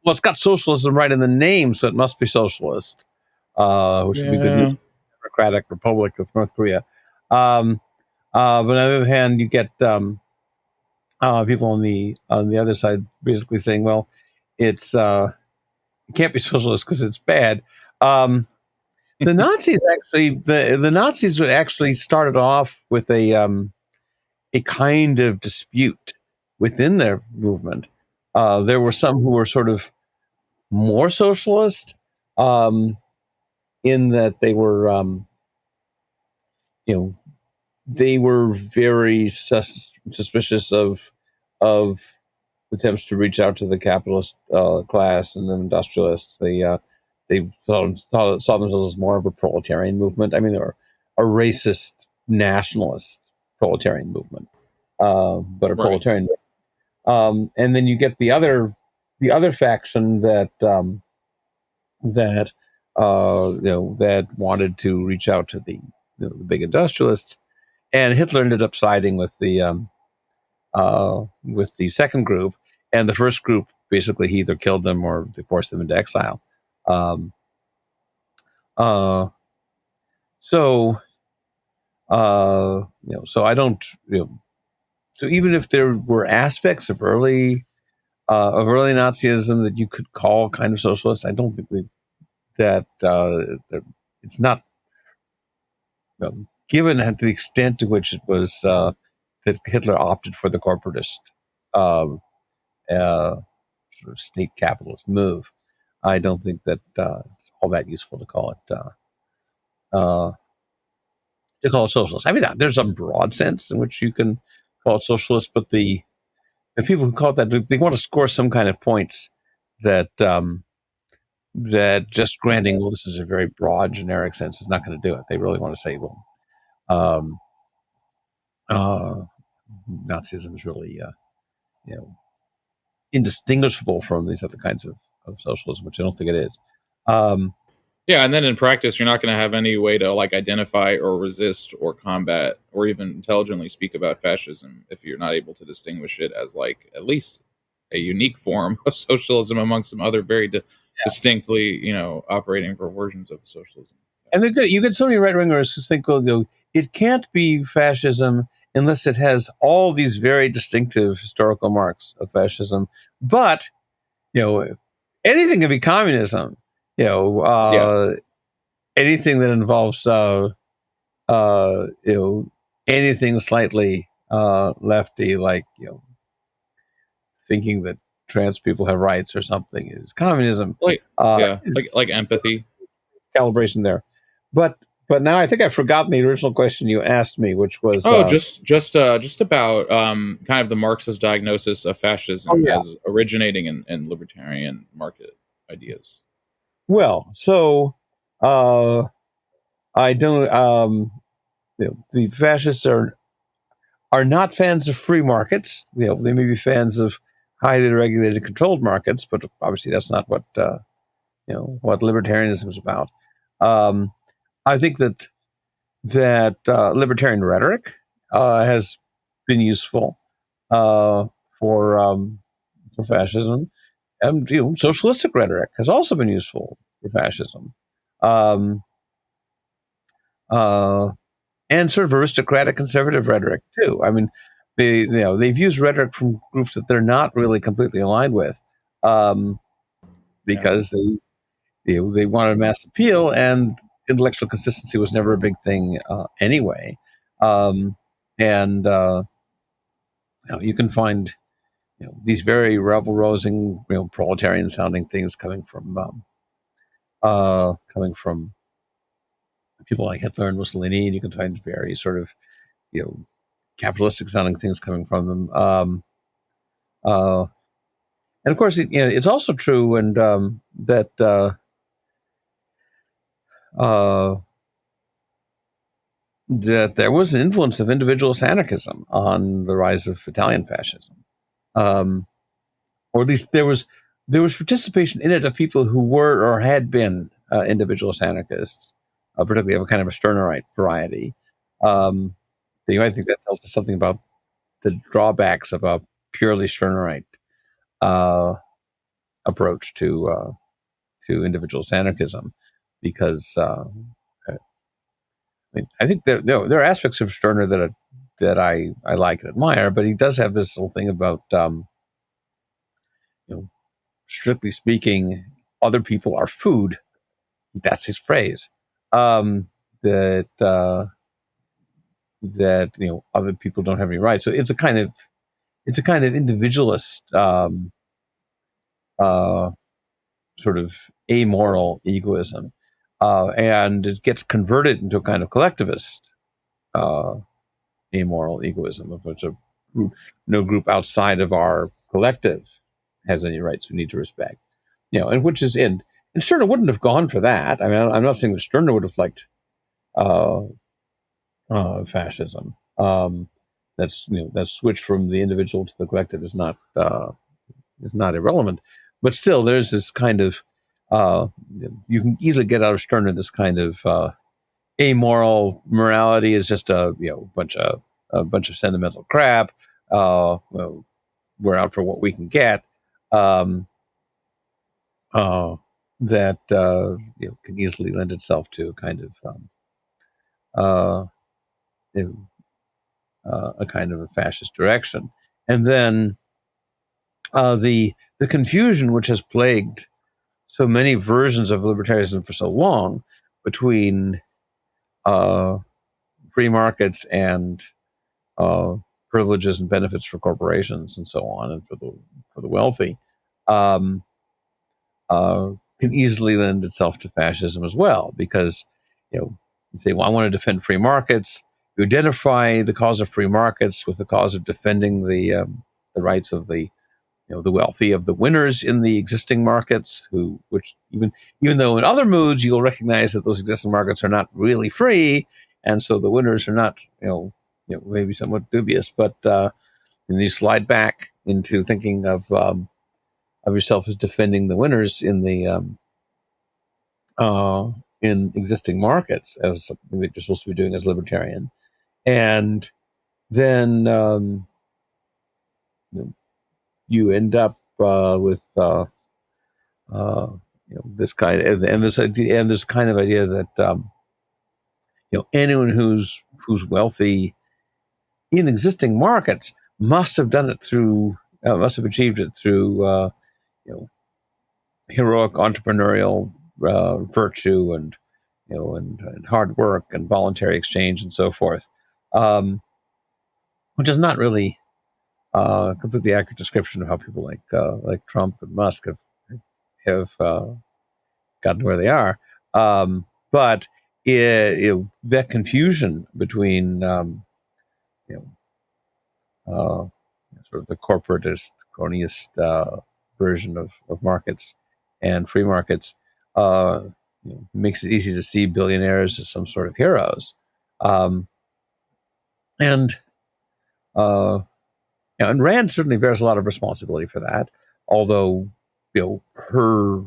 well, it's got socialism right in the name, so it must be socialist, which would be good news for the Democratic Republic of North Korea. But on the other hand, you get people on the other side basically saying, well, it can't be socialist because it's bad. The Nazis actually started off with a kind of dispute within their movement. There were some who were sort of more socialist, in that they were, they were very suspicious of attempts to reach out to the capitalist class and the industrialists. They saw themselves as more of a proletarian movement. I mean, they were a racist nationalist proletarian movement, but a proletarian. And then you get the other faction that that wanted to reach out to the big industrialists, and Hitler ended up siding with the second group, and the first group basically he either killed them or they forced them into exile. Um, uh, so so I don't, so even if there were aspects of early Nazism that you could call kind of socialist, I don't think that it's not, given at the extent to which it was that Hitler opted for the corporatist um, sort of state capitalist move. I don't think that it's all that useful to call it socialist. I mean, there's some broad sense in which you can call it socialist, but the people who call it that, they want to score some kind of points that that just granting, well, this is a very broad, generic sense, is not going to do it. They really want to say, well, um, uh, Nazism is really, you know, indistinguishable from these other kinds of socialism, which I don't think it is. Um, Yeah, and then in practice, you're not going to have any way to like identify or resist or combat or even intelligently speak about fascism if you're not able to distinguish it as like at least a unique form of socialism amongst some other very distinctly, operating versions of socialism. and you get so many right wingers who think, well, it can't be fascism unless it has all these very distinctive historical marks of fascism. But anything can be communism. Yeah, Anything that involves anything slightly lefty, like thinking that trans people have rights or something, is communism. like yeah, Is like empathy. calibration there, but now I think I've forgotten the original question you asked me, which was Oh, just about kind of the Marxist diagnosis of oh fascism yeah. as originating in libertarian market ideas. Well, so uh, I don't. The fascists are not fans of free markets. They may be fans of highly regulated, controlled markets, but obviously that's not what libertarianism is about. Um, I think that libertarian rhetoric has been useful uh, for fascism, and socialistic rhetoric has also been useful for fascism, um, uh, and sort of aristocratic conservative rhetoric too. I mean, they've used rhetoric from groups that they're not really completely aligned with, um, Yeah. because they wanted mass appeal, and intellectual consistency was never a big thing anyway. Um, and you can find these very rebel rousing, proletarian sounding things coming from people like Hitler and Mussolini, and you can find very sort of you know capitalistic sounding things coming from them. Uh, and of course, it's also true, and uh, that there was an influence of individualist anarchism on the rise of Italian fascism, or at least there was participation in it of people who were or had been individualist anarchists, particularly of a kind of a Stirnerite variety. Um, I think that tells us something about the drawbacks of a purely Stirnerite uh, approach to individualist anarchism, because I think that there are aspects of Stirner that I like and admire, but he does have this little thing about you know, strictly speaking, other people are food. That's his phrase. That other people don't have any rights. So it's a kind of individualist uh, sort of amoral egoism, and it gets converted into a kind of collectivist uh, amoral egoism, of which no group outside of our collective has any rights we need to respect. And which is in. And Stirner wouldn't have gone for that. I mean, I'm not saying that Stirner would have liked uh, fascism. That switch from the individual to the collective is not irrelevant, but still, there's this kind of uh, you can easily get out of Stirner this kind of amoral morality is just a bunch of sentimental crap. We're out for what we can get. um, that can easily lend itself to kind of uh, a kind of a fascist direction. And then the confusion which has plagued so many versions of libertarianism for so long between uh, free markets and uh, privileges and benefits for corporations and so on, and for the wealthy, um, can easily lend itself to fascism as well, because you say, well, I want to defend free markets. You identify the cause of free markets with the cause of defending the rights of the wealthy, of the winners in the existing markets, which even though in other moods you'll recognize that those existing markets are not really free, and so the winners are not maybe somewhat dubious, but and you slide back into thinking of yourself as defending the winners in existing markets as something that you're supposed to be doing as libertarian, and then you end up with this kind of, and this kind of idea that anyone who's wealthy in existing markets must have done it through must have achieved it through you know heroic entrepreneurial virtue and and hard work and voluntary exchange and so forth, which is not really a completely accurate description of how people like Trump and Musk have gotten where they are. But that confusion between you sort of the corporatist, cronyist version of markets and free markets uh, makes it easy to see billionaires as some sort of heroes, um, and uh, and Rand certainly bears a lot of responsibility for that. Although her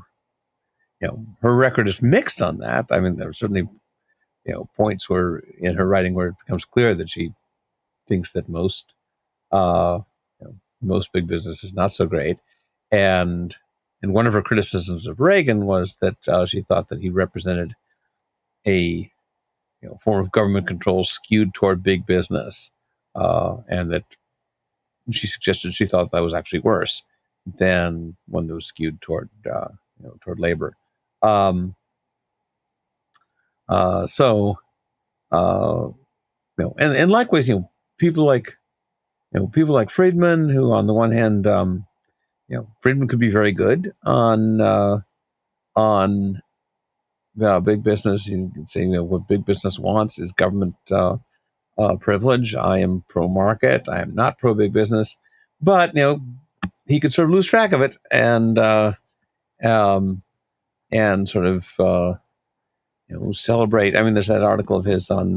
her record is mixed on that. I mean, there are certainly points where in her writing where it becomes clear that she thinks that uh, most big business is not so great, and one of her criticisms of Reagan was that she thought that he represented a form of government control skewed toward big business, and that she suggested she thought that was actually worse than one that was skewed toward labor. Um, so and likewise, people like people like Friedman, who on the one hand, Friedman could be very good on big business. You can say what big business wants is government privilege. I am pro market. I am not pro big business, but he could sort of lose track of it um, and sort of celebrate. I mean, there's that article of his on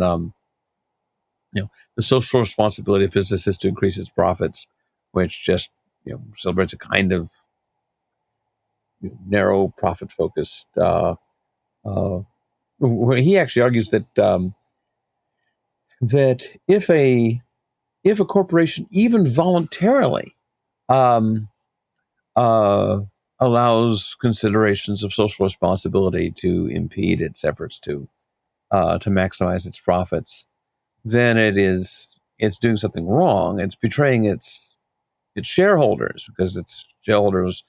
the social responsibility of businesses to increase its profits, which just celebrates a kind of narrow profit focused. Where he actually argues that if a corporation even voluntarily um, uh, allows considerations of social responsibility to impede its efforts to maximize its profits, then it's doing something wrong. It's betraying its shareholders, because its shareholders,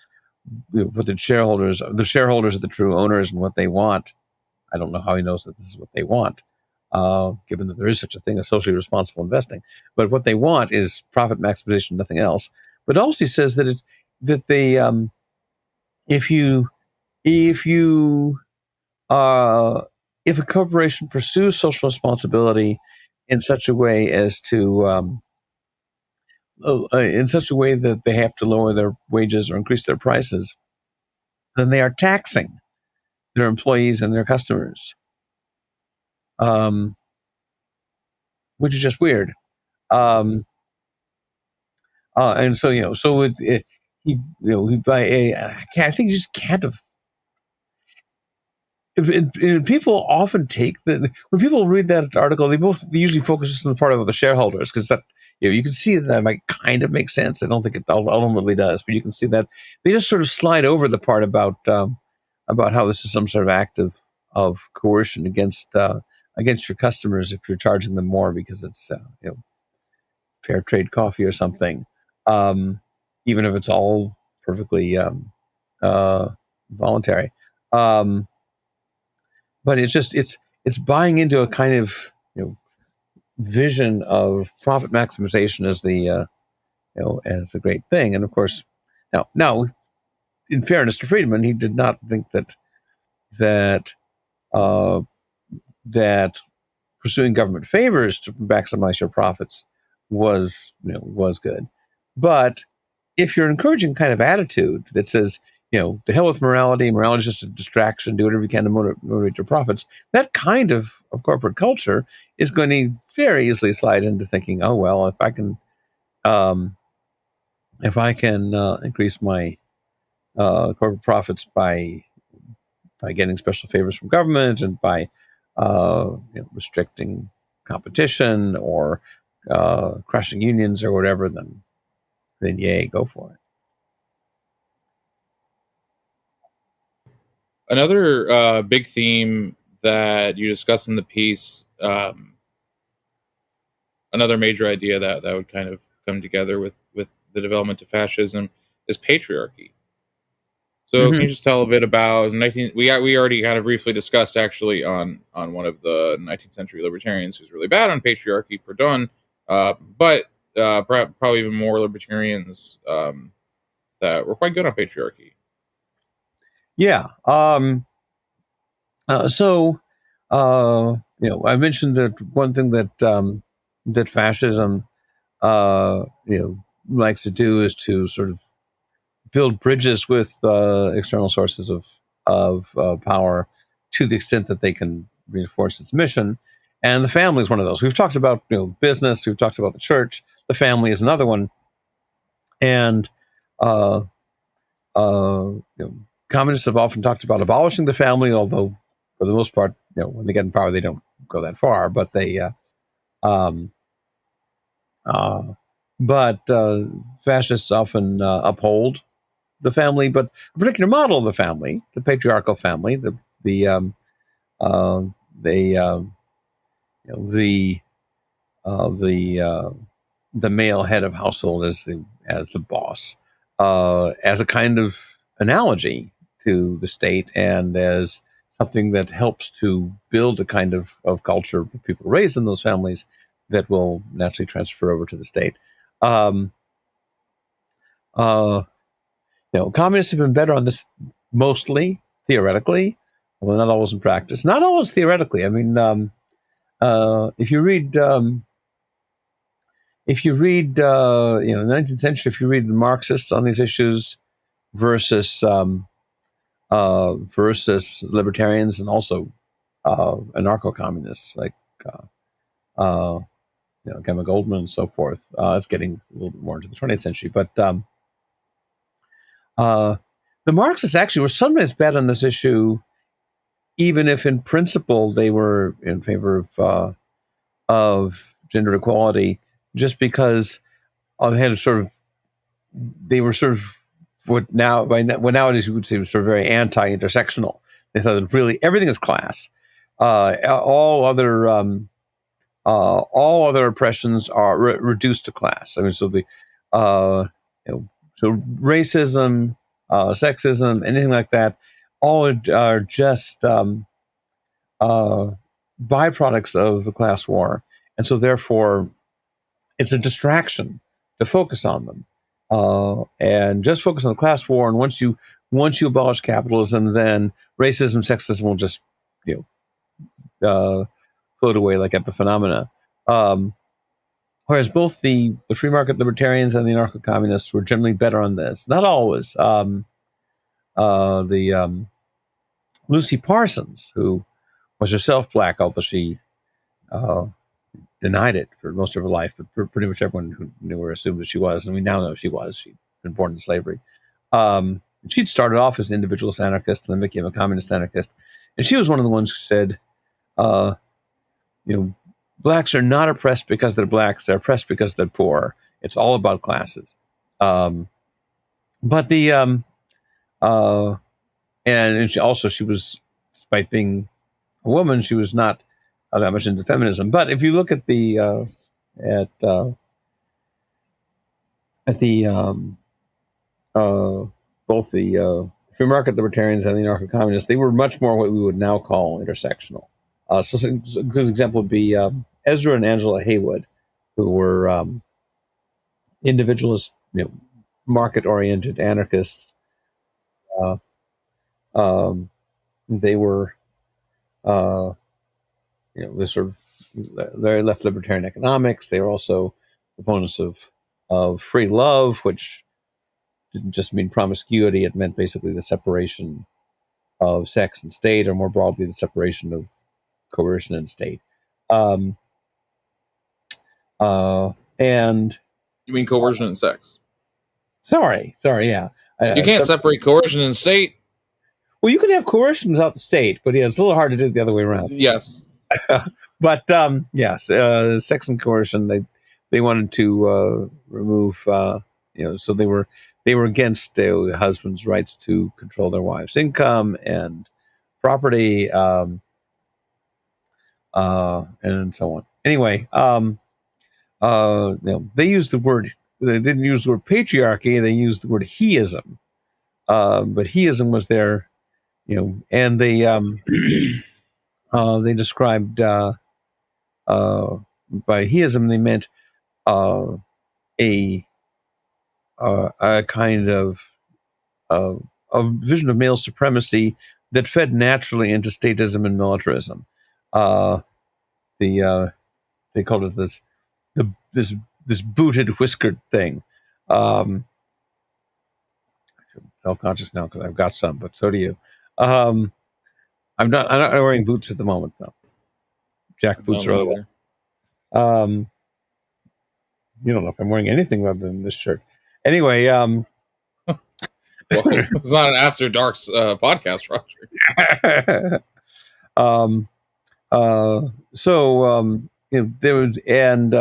what the shareholders are the true owners, and what they want. I don't know how he knows that this is what they want, given that there is such a thing as socially responsible investing. But what they want is profit maximization, nothing else. But also he says that if you if you if a corporation pursues social responsibility in such a way as to in such a way that they have to lower their wages or increase their prices, then they are taxing their employees and their customers, which is just weird. And so he he by a I think you just can't have. People often take when people read that article, they usually focus on the part of the shareholders, because that you can see that might kind of make sense. I don't think it ultimately does, but you can see that they just sort of slide over the part about how this is some sort of act of coercion against your customers if you're charging them more because it's fair trade coffee or something, even if it's all perfectly voluntary. But it's buying into a kind of vision of profit maximization as as the great thing. And of course, now in fairness to Friedman, he did not think that uh, that pursuing government favors to maximize your profits was good. But if you're encouraging kind of attitude that says, to hell with morality, morality is just a distraction, do whatever you can to motivate your profits, that kind of corporate culture is going to very easily slide into thinking, oh, well, um, if I can increase my corporate profits by getting special favors from government and by restricting competition or crushing unions or whatever, then yay, go for it. Another big theme that you discuss in the piece, another major idea that would kind of come together with the development of fascism, is patriarchy. So can Mm-hmm. you just tell a bit about 19? We already kind of briefly discussed actually on one of the 19th century libertarians who's really bad on patriarchy, Proudhon, but probably even more libertarians that were quite good on patriarchy. Yeah. So, I mentioned that one thing that fascism, likes to do is to sort of build bridges with external sources of power to the extent that they can reinforce its mission. And the family is one of those. We've talked about business. We've talked about the church. The family is another one. And uh, communists have often talked about abolishing the family, although for the most part, when they get in power, they don't go that far. But um, uh, fascists often uphold the family, but a particular model of the family, the patriarchal family, the uh, they the the male head of household as the boss, as a kind of analogy to the state and as something that helps to build a kind of culture of people raised in those families that will naturally transfer over to the state. Um, uh, communists have been better on this mostly theoretically, although not always in practice. Not always theoretically. I mean, if you read in the 19th century, if you read the Marxists on these issues versus versus libertarians and also anarcho-communists like uh, Gemma Goldman and so forth, it's getting a little bit more into the 20th century. But the Marxists actually were sometimes bad on this issue, even if in principle they were in favor of gender equality, just because they had they were sort of what nowadays you would say was sort of very anti-intersectional. They thought that really everything is class. All other oppressions are reduced to class. I mean, so uh, so racism, sexism, anything like that, all are just uh, byproducts of the class war, and so therefore it's a distraction to focus on them, and just focus on the class war. And once you abolish capitalism, then racism, sexism will just you float away like epiphenomena. Um, Whereas both the free market libertarians and the anarcho communists were generally better on this. Not always. The Lucy Parsons, who was herself black, although she uh, denied it for most of her life, but pretty much everyone who knew her assumed that she was, and we now know she was. She'd been born in slavery. She'd started off as an individualist anarchist and then became a communist anarchist. And she was one of the ones who said, uh, you know, blacks are not oppressed because they're blacks; they're oppressed because they're poor. It's all about classes. But the and she was, despite being a woman, she was not that much into feminism. But if you look at at the both the free market libertarians and the anarcho-communists, they were much more what we would now call intersectional. So a good example would be Ezra and Angela Haywood, who were individualist, market-oriented anarchists. Uh, um, they were, they sort of very left libertarian economics. They were also proponents of free love, which didn't just mean promiscuity; it meant basically the separation of sex and state, or more broadly, the separation of coercion and state. Um, and You mean coercion and sex? sorry, yeah. You can't separate coercion and state. Well, you can have coercion without the state, but yeah, it's a little hard to do it the other way around. Yes. But yes, sex and coercion. They wanted to remove. So they were against the husband's rights to control their wives' income and property, and so on. Anyway, they used the word. They didn't use the word patriarchy. They used the word heism. But heism was their, and they described by heism they meant a kind of a vision of male supremacy that fed naturally into statism and militarism. They called it this booted whiskered thing. I'm self-conscious now because I've got some, but so do you. I'm not wearing boots at the moment though. Jack boots or otherwise. You don't know if I'm wearing anything other than this shirt. Anyway, well, it's not an After Dark's podcast, Roger. There was, and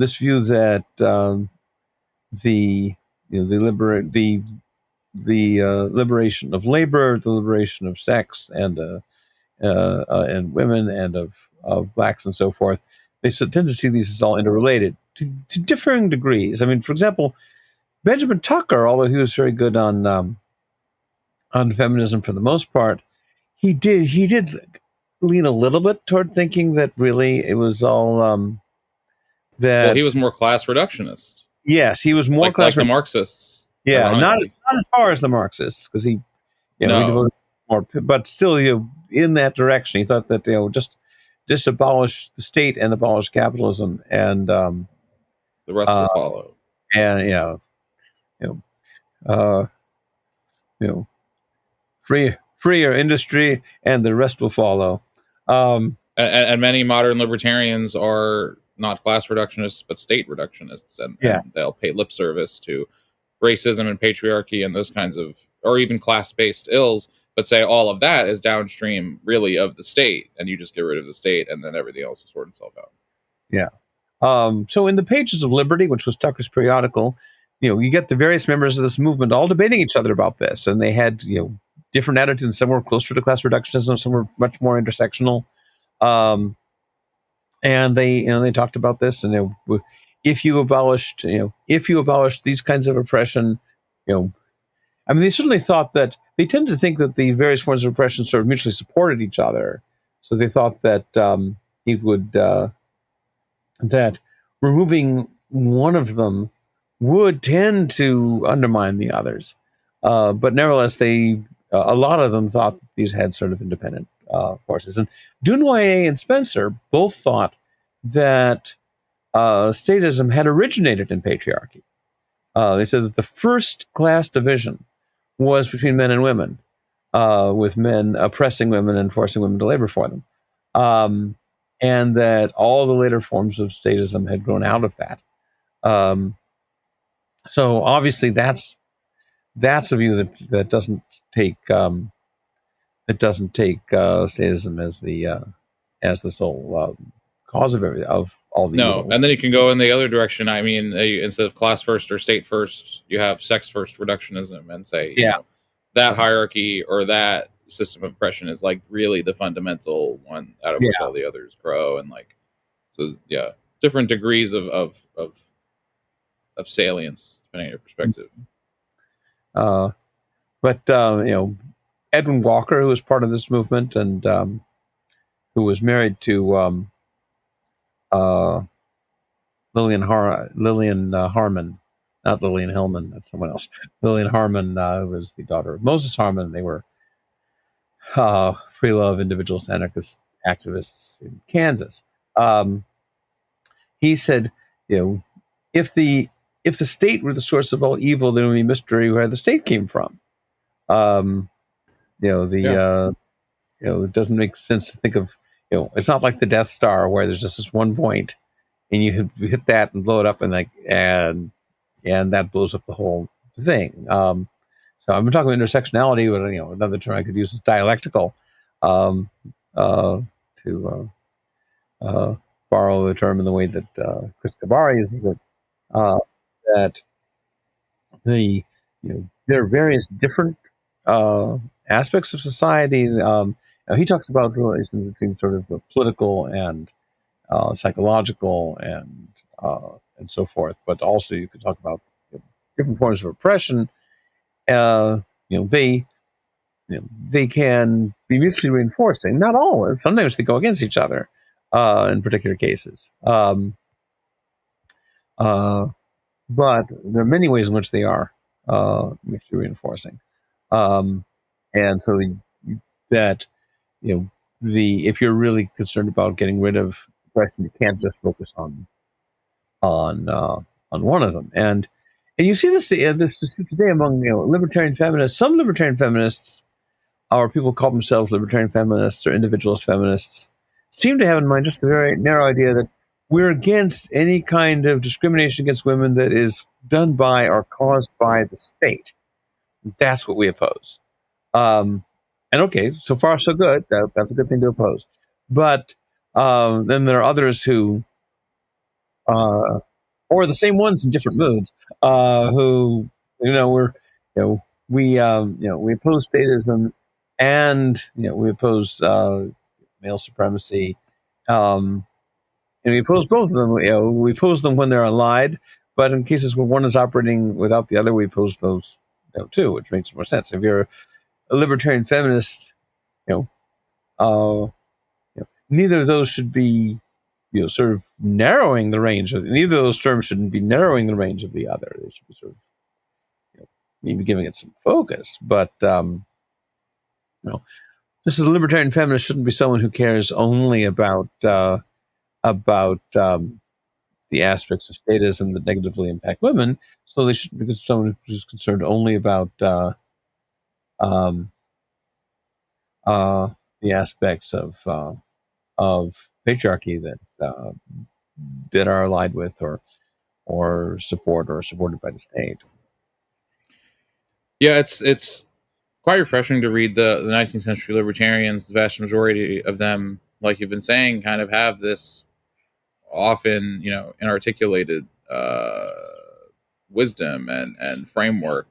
this view that the liberation of labor, the liberation of sex and women and of blacks and so forth, they tend to see these as all interrelated to differing degrees. I mean, for example, Benjamin Tucker, although he was very good on feminism for the most part, he did lean a little bit toward thinking that really it was all that. Well, he was more class reductionist. Yes, he was more like the Marxists. Yeah, not as far as the Marxists, because he devoted more, but still, in that direction, he thought that just abolish the state and abolish capitalism, and the rest will follow. And freer industry, and the rest will follow. And many modern libertarians are not class reductionists, but state reductionists, and they'll pay lip service to racism and patriarchy and those kinds of, or even class-based ills, but say all of that is downstream really of the state, and you just get rid of the state, and then everything else will sort itself out. Yeah. So in the Pages of Liberty, which was Tucker's periodical, you get the various members of this movement all debating each other about this, and they had different attitudes. Some were closer to class reductionism, some were much more intersectional. And they talked about this, and if you abolished these kinds of oppression, I mean, they certainly thought that they tended to think that the various forms of oppression sort of mutually supported each other. So they thought that it would that removing one of them would tend to undermine the others. But nevertheless, a lot of them thought that these had sort of independent forces. And Dunoyer and Spencer both thought that statism had originated in patriarchy. They said that the first class division was between men and women, with men oppressing women and forcing women to labor for them. And that all the later forms of statism had grown out of that. So obviously that's a view that doesn't take statism as the sole cause of all the No, and evils. then you can go in the other direction. I mean, instead of class first or state first, you have sex first reductionism, and say, Yeah, that hierarchy or that system of oppression is like really the fundamental one out of which yeah. all the others grow, and like, so yeah, different degrees of salience depending on your perspective. Uh, but Edwin Walker, who was part of this movement and who was married to uh, Lillian Harman, not Lillian Hellman, that's someone else. Lillian Harman, who was the daughter of Moses Harman. They were free love individualist anarchist activists in Kansas. He said, you know, if the state were the source of all evil, then it would be mystery where the state came from. Um, Yeah. It doesn't make sense to think of, it's not like the Death Star where there's just this one point and you hit that and blow it up and that blows up the whole thing. So I've been talking about intersectionality, but another term I could use is dialectical. Um, to borrow a term in the way that Chris Kabara uses it, uh, that there are various different aspects of society. He talks about relations between sort of the political and psychological and so forth. But also, you could talk about different forms of oppression. Uh, you know, they they can be mutually reinforcing. Not always. Sometimes they go against each other in particular cases. Uh, but there are many ways in which they are mutually reinforcing. Um, and so that if you're really concerned about getting rid of oppression, you can't just focus on one of them. And you see this today among libertarian feminists. Some libertarian feminists, or people who call themselves libertarian feminists or individualist feminists, seem to have in mind just the very narrow idea that we're against any kind of discrimination against women that is done by or caused by the state. That's what we oppose. And okay, so far so good. That's a good thing to oppose. But then there are others who, or the same ones in different moods, who we're we oppose statism, and we oppose male supremacy, um, and we oppose both of them. We oppose them when they're allied, but in cases where one is operating without the other, we oppose those too, which makes more sense. If you're a libertarian feminist, you know, neither of those should be, sort of narrowing the range of. Neither of those terms shouldn't be narrowing the range of the other. They should be sort of, maybe giving it some focus. But this is a libertarian feminist shouldn't be someone who cares only about the aspects of statism that negatively impact women. So they should be someone who's concerned only about um, the aspects of patriarchy that are allied with or support or supported by the state. Yeah, it's quite refreshing to read the 19th century libertarians. The vast majority of them, like you've been saying, kind of have this often, inarticulated wisdom and framework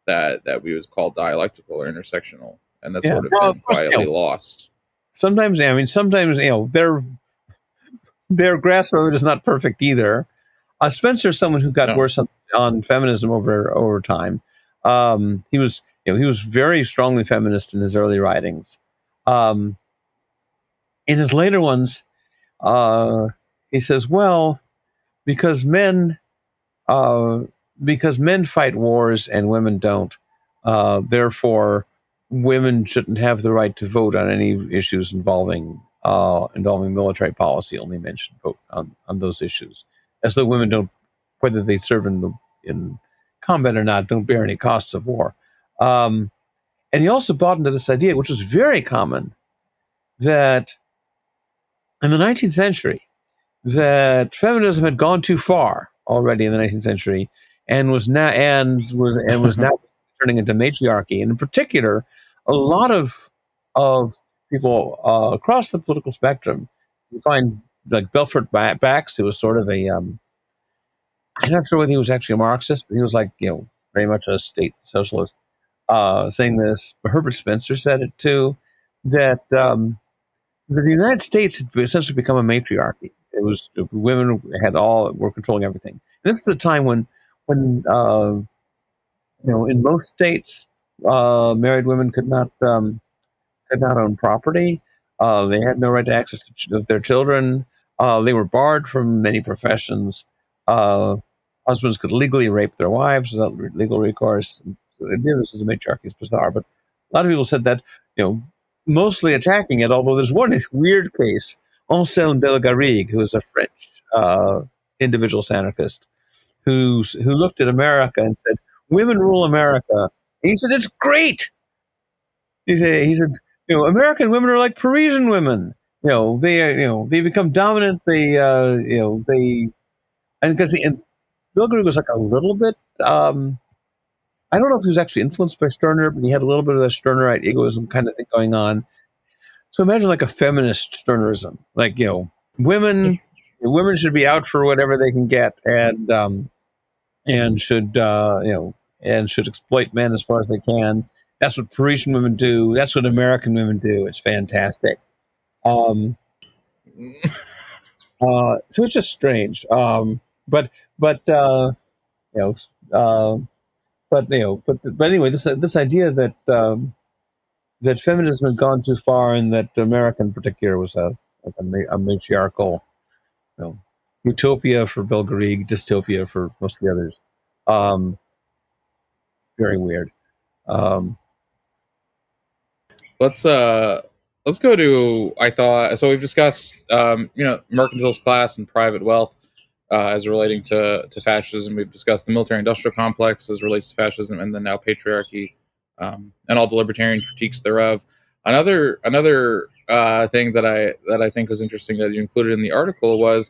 that we would call dialectical or intersectional, and that's Yeah, sort of well, of been course, quietly lost. sometimes their grasp of it is not perfect either. Spencer is someone who got No, worse on feminism over time. He was very strongly feminist in his early writings. Um, in his later ones, uh, he says, "Well, because men uh, because men fight wars and women don't, therefore women shouldn't have the right to vote on any issues involving military policy. Only men should vote on those issues, as though women don't, whether they serve in combat or not, don't bear any costs of war." Um, and he also bought into this idea, which was very common, that in the 19th century, that feminism had gone too far already in the 19th century, and was now turning into matriarchy. And in particular, a lot of people across the political spectrum, you find like Belfort Bax, who was sort of a I'm not sure whether he was actually a Marxist, but he was like, very much a state socialist, saying this. Herbert Spencer said it too, that the United States had essentially become a matriarchy. It was women were controlling everything. And this is a time when in most states, married women could not own property. They had no right to access to their children. They were barred from many professions. Uh, Husbands could legally rape their wives without legal recourse. So the idea this is a matriarchy is bizarre, but a lot of people said that, mostly attacking it, although there's one weird case, Anselme Bellegarrigue, who is a French individualist anarchist, who looked at America and said, women rule America. And he said, it's great. He said, American women are like Parisian women. They become dominant. And Bill Garuga was like a little bit. I don't know if he was actually influenced by Stirner, but he had a little bit of the Stirnerite egoism kind of thing going on. So imagine like a feminist Stirnerism, like women should be out for whatever they can get, and should and should exploit men as far as they can. That's what Parisian women do. That's what American women do. It's fantastic. Um, so it's just strange. But but you know, uh, but anyway, this idea that feminism had gone too far, and that America in particular was a matriarchal, utopia for Bill Garuga, dystopia for most of the others. It's very weird. Um, Let's go to, I thought, so we've discussed mercantilist class and private wealth as relating to fascism. We've discussed the military industrial complex as relates to fascism, and then now patriarchy, and all the libertarian critiques thereof. Another thing that I think was interesting that you included in the article was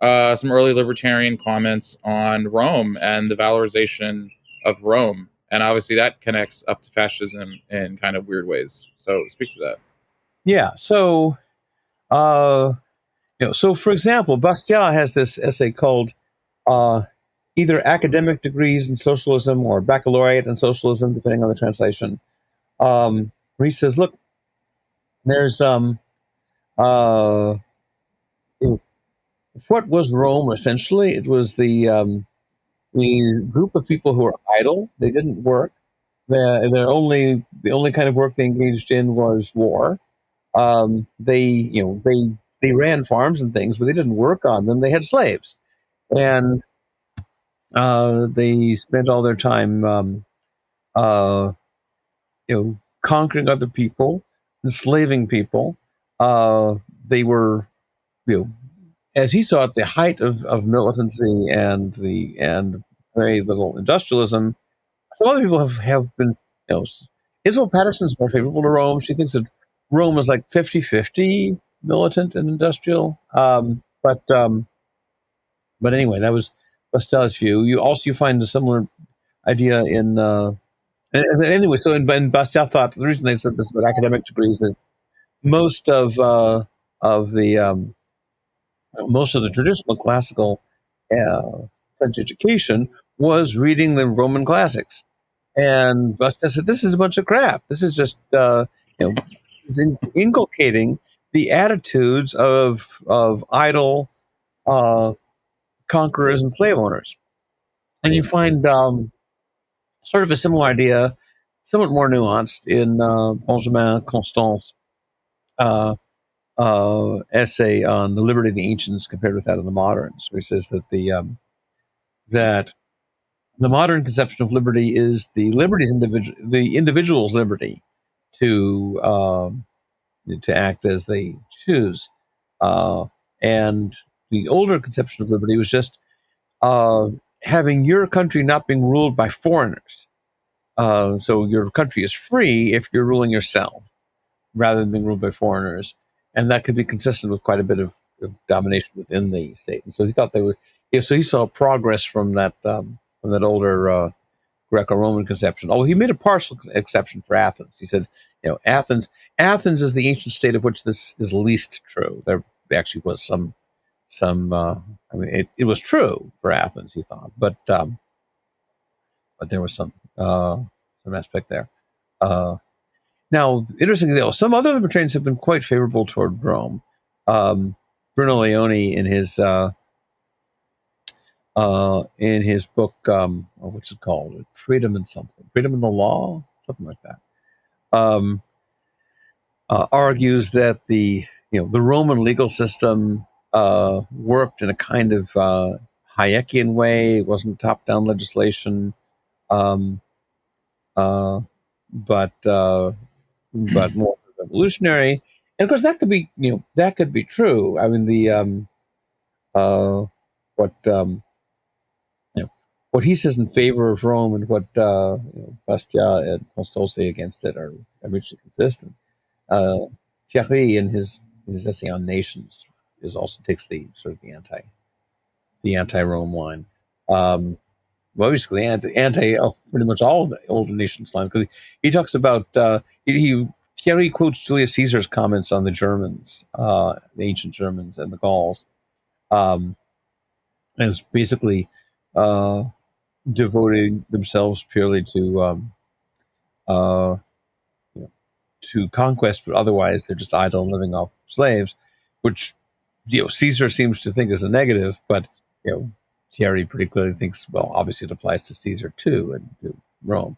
some early libertarian comments on Rome and the valorization of Rome, and obviously that connects up to fascism in kind of weird ways. So speak to that. yeah. So for example, Bastiat has this essay called either academic degrees in socialism or baccalaureate in socialism, depending on the translation. Where he says, look, there's uh, what was Rome essentially? It was the group of people who were idle. They didn't work. The only kind of work they engaged in was war. They ran farms and things, but they didn't work on them. They had slaves, and they spent all their time, uh, conquering other people, enslaving people. They were, you know, as he saw it, the height of militancy and very little industrialism. Some other people have been, Isabel Patterson's more favorable to Rome. She thinks that Rome is like 50-50 militant and industrial. But anyway, that was Bastel's view. You find a similar idea in anyway. So in Bastel thought the reason they said this about academic degrees is most of the most of the traditional classical French education was reading the Roman classics. And Bastel said, "This is a bunch of crap. This is just is inculcating the attitudes of idle conquerors and slave owners." And you find sort of a similar idea, somewhat more nuanced, in Benjamin Constant's essay on the liberty of the ancients compared with that of the moderns, where he says that that the modern conception of liberty is the individual's liberty to act as they choose, and the older conception of liberty was just having your country not being ruled by foreigners. So your country is free if you're ruling yourself, rather than being ruled by foreigners, and that could be consistent with quite a bit of domination within the state. And so he thought they would. So he saw progress from that older Greco-Roman conception. Although he made a partial exception for Athens. He said, Athens is the ancient state of which this is least true. There actually was some some. I mean, it was true for Athens, he thought, but there was some aspect there. Now, interestingly, though, some other libertarians have been quite favorable toward Rome. Bruno Leone, in his book, what's it called? Freedom and something, Freedom and the Law, something like that. Argues that the Roman legal system worked in a kind of Hayekian way. It wasn't top-down legislation, um, but more revolutionary. And of course, that could be true. I mean, what what he says in favor of Rome and what Bastia and Postel say against it are mutually consistent. Thierry, in his essay on nations, also takes the sort of the anti-Rome line. Well, basically anti pretty much all of the older nations lines, because he talks about Thierry quotes Julius Caesar's comments on the Germans, the ancient Germans and the Gauls, as basically devoting themselves purely to uh, to conquest, but otherwise they're just idle, living off slaves, which Caesar seems to think is a negative, but Thierry pretty clearly thinks, well, obviously it applies to Caesar too and to Rome.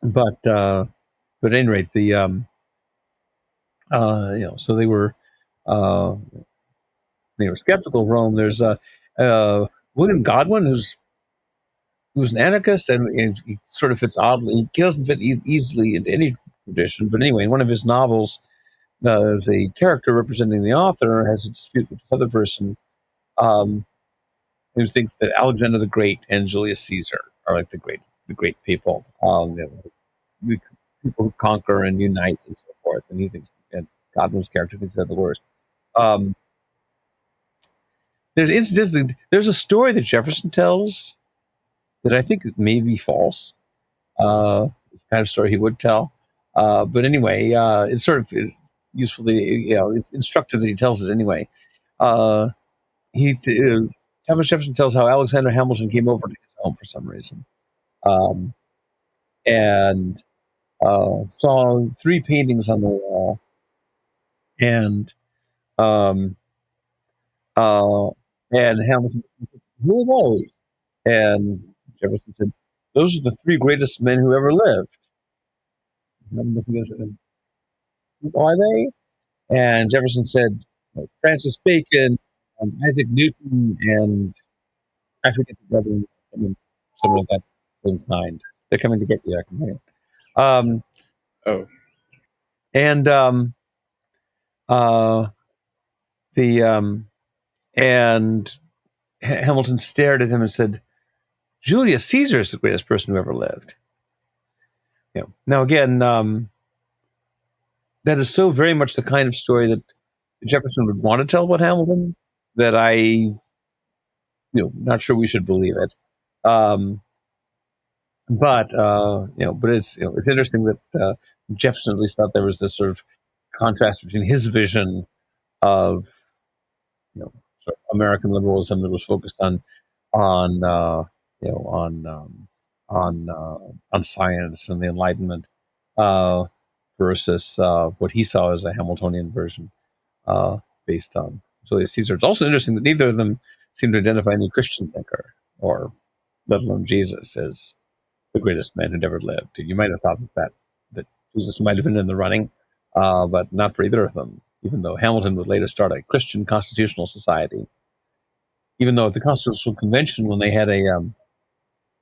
But at any rate, the so they were skeptical of Rome. There's William Godwin, who's an anarchist, and he sort of fits oddly. He doesn't fit easily into any tradition, but anyway, in one of his novels, the character representing the author has a dispute with this other person, who thinks that Alexander the Great and Julius Caesar are like the great people, people who conquer and unite and so forth. And he thinks, and Godwin's character thinks they're the worst. There's a story that Jefferson tells that I think may be false. It's the kind of story he would tell. But anyway, it's sort of useful that it's instructive that he tells it anyway. Thomas Jefferson tells how Alexander Hamilton came over to his home for some reason, and saw 3 paintings on the wall, and Hamilton said, "Who are those?" And Jefferson said, "Those are the 3 greatest men who ever lived." Who are they? And Jefferson said, Francis Bacon, Isaac Newton, and I forget the other, someone of that same kind. They're coming to get you. I can hear it. Oh, And and Hamilton stared at him and said, "Julius Caesar is the greatest person who ever lived." Now again, that is so very much the kind of story that Jefferson would want to tell about Hamilton that not sure we should believe it. But it's interesting that Jefferson at least thought there was this sort of contrast between his vision of sort of American liberalism that was focused on on science and the Enlightenment, versus what he saw as a Hamiltonian version, based on Julius Caesar. It's also interesting that neither of them seem to identify any Christian thinker, or let alone Jesus, as the greatest man who'd ever lived. You might have thought that Jesus might have been in the running, but not for either of them. Even though Hamilton would later start a Christian constitutional society, even though at the Constitutional Convention, when they had when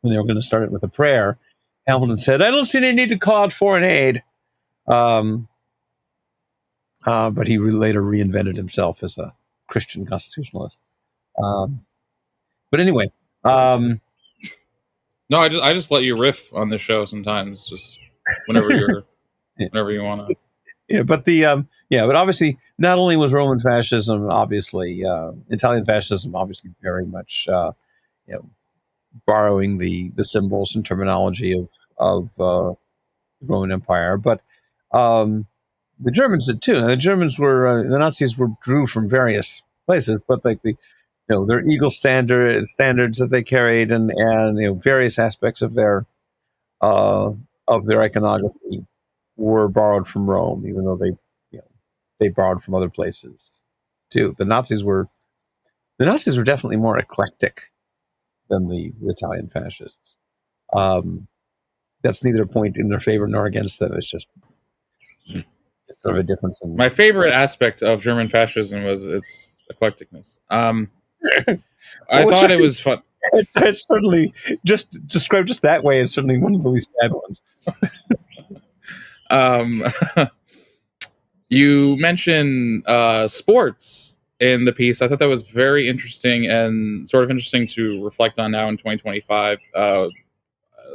they were going to start it with a prayer, Hamilton said, "I don't see any need to call out foreign aid." But he later reinvented himself as a Christian constitutionalist. But anyway, no, I just let you riff on the show sometimes, just whenever you want to. Yeah, but but obviously, not only was Roman fascism obviously Italian fascism obviously very much borrowing the symbols and terminology of the Roman Empire, but the Germans did too. The Germans were the Nazis drew from various places, but like their eagle standards that they carried, and various aspects uh, of their iconography were borrowed from Rome, even though they borrowed from other places too. The Nazis were definitely more eclectic than the Italian fascists. That's neither a point in their favor nor against them. It's just sort of a difference in. My favorite aspect of German fascism was its eclecticness. I thought it was fun. It's certainly just described just that way is certainly one of the least bad ones. Um, you mentioned sports in the piece. I thought that was very interesting and sort of interesting to reflect on now in 2025.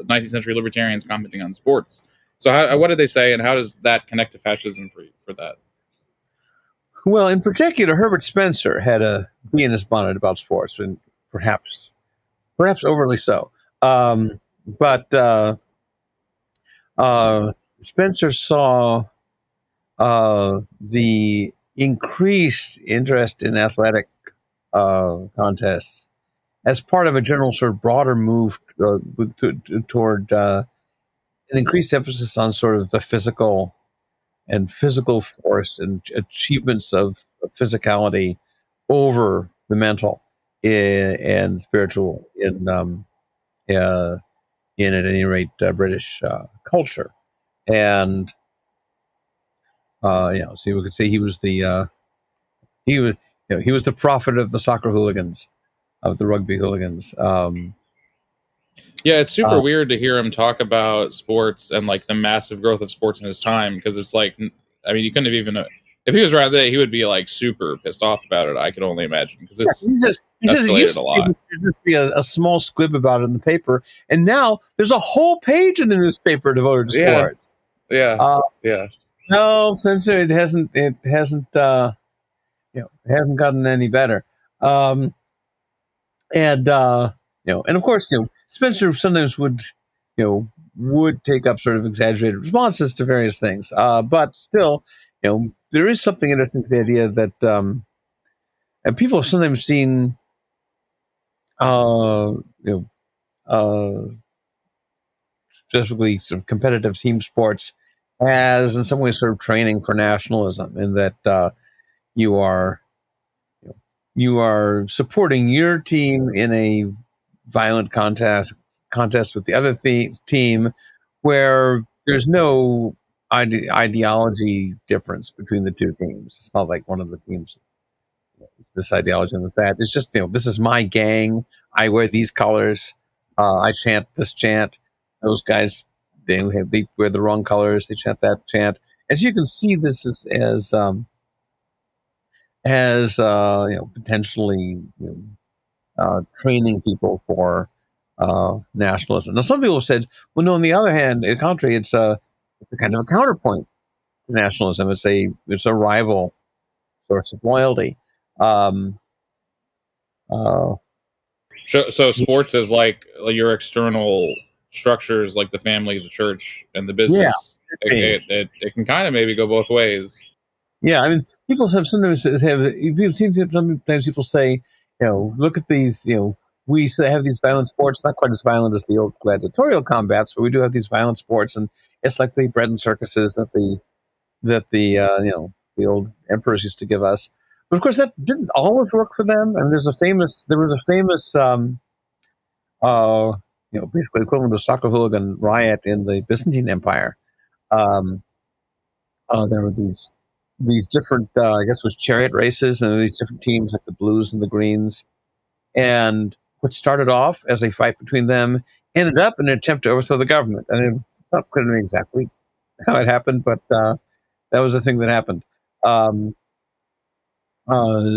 19th century libertarians commenting on sports. So, what did they say, and how does that connect to fascism for that? Well, in particular, Herbert Spencer had a bee in his bonnet about sports, and perhaps overly so. But Spencer saw the increased interest in athletic contests as part of a general sort of broader move toward an increased emphasis on sort of the physical force and achievements of physicality over the mental and spiritual at any rate British culture. And so we could say he was the he was the prophet of the soccer hooligans, of the rugby hooligans. Yeah, it's super weird to hear him talk about sports and like the massive growth of sports in his time, because it's like, I mean, you couldn't have even, if he was around there, he would be like super pissed off about it. I could only imagine, because it's escalated a lot. There's just be a small squib about it in the paper, and now there's a whole page in the newspaper devoted to sports. Yeah. No, since it hasn't gotten any better. And of course, Spencer sometimes would take up sort of exaggerated responses to various things. But still, there is something interesting to the idea that and people have sometimes seen specifically sort of competitive team sports as in some ways sort of training for nationalism, in that you are supporting your team in a violent contest with the other team, where there's no ideology difference between the two teams. It's not like one of the teams this ideology and that. It's just this is my gang. I wear these colors. I chant this chant. Those guys they wear the wrong colors. They chant that chant. As you can see, this is as potentially training people for nationalism. Now, some people have said, well, no. On the other hand, in contrary, it's a kind of a counterpoint to nationalism. It's a rival source of loyalty. So sports is like your external structures, like the family, the church, and the business. Yeah, it can kind of maybe go both ways. Yeah, I mean, people sometimes people say, look at these, we have these violent sports, not quite as violent as the old gladiatorial combats, but we do have these violent sports, and it's like the bread and circuses that the old emperors used to give us. But of course, that didn't always work for them. And there was a famous, basically equivalent of soccer hooligan riot in the Byzantine Empire. There were these different, I guess it was chariot races, and these different teams like the blues and the greens. And what started off as a fight between them ended up in an attempt to overthrow the government. And it's not clear to me exactly how it happened, but that was the thing that happened.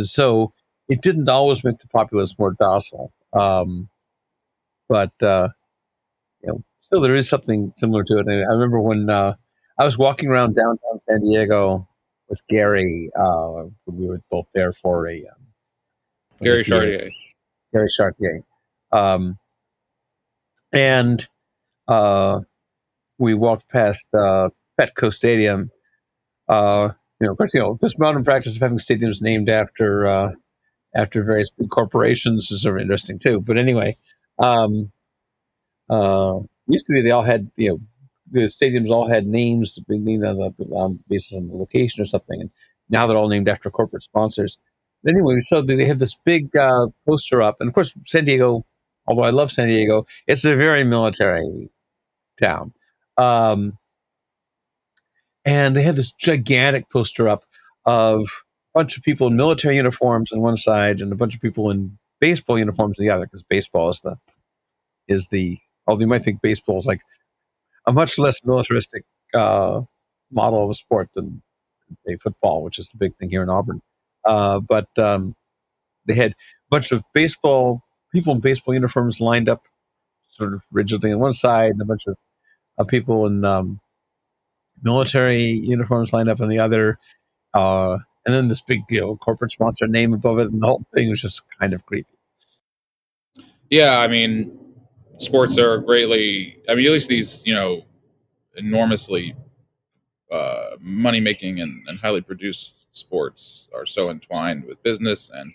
So it didn't always make the populace more docile. But still there is something similar to it. And I remember when I was walking around downtown San Diego with Gary. We were both there for a Gary Chartier. Gary Chartier. And we walked past Petco Stadium, Of course, this modern practice of having stadiums named after various big corporations is sort of interesting too. But anyway, um, used to be they all had, the stadiums all had names being named on basis on the location or something, and now they're all named after corporate sponsors. But anyway, so they have this big poster up, and of course, San Diego. Although I love San Diego, it's a very military town. Um, and they had this gigantic poster up of a bunch of people in military uniforms on one side and a bunch of people in baseball uniforms on the other, because baseball is the although you might think baseball is like a much less militaristic model of a sport than say football, which is the big thing here in Auburn. But they had a bunch of baseball people in baseball uniforms lined up sort of rigidly on one side, and a bunch of people in military uniforms lined up on the other. And then this big, corporate sponsor name above it, and the whole thing was just kind of creepy. Yeah, I mean, sports are greatly. I mean, at least these, enormously money making and highly produced sports are so entwined with business and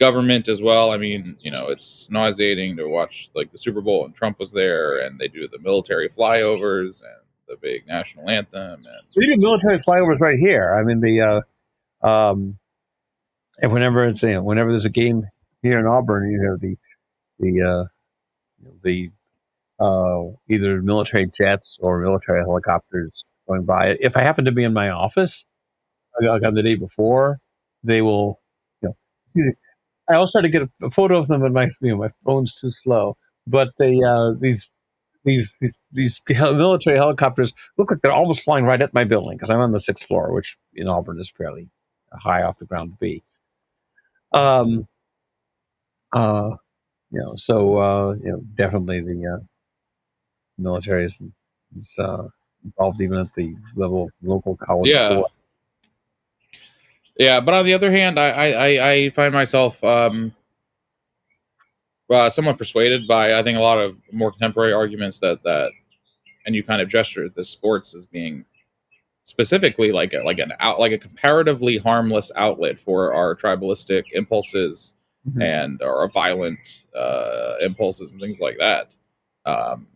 government as well. I mean, it's nauseating to watch like the Super Bowl and Trump was there and they do the military flyovers and the big national anthem and We do military flyovers right here. I mean, and whenever there's a game here in Auburn, the the either military jets or military helicopters going by. If I happen to be in my office, like on the day before, they will, you know, I also try to get a photo of them, but my phone's too slow. But these military helicopters look like they're almost flying right at my building because I'm on the 6th floor, which in Auburn is fairly high off the ground to be. Um, definitely the military is involved even at the level of local college yeah, sport. yeah. But on the other hand, I find myself somewhat persuaded by I think a lot of more contemporary arguments that and you kind of gestured the sports as being specifically like a comparatively harmless outlet for our tribalistic impulses Mhm. and our violent impulses and things like that. Um,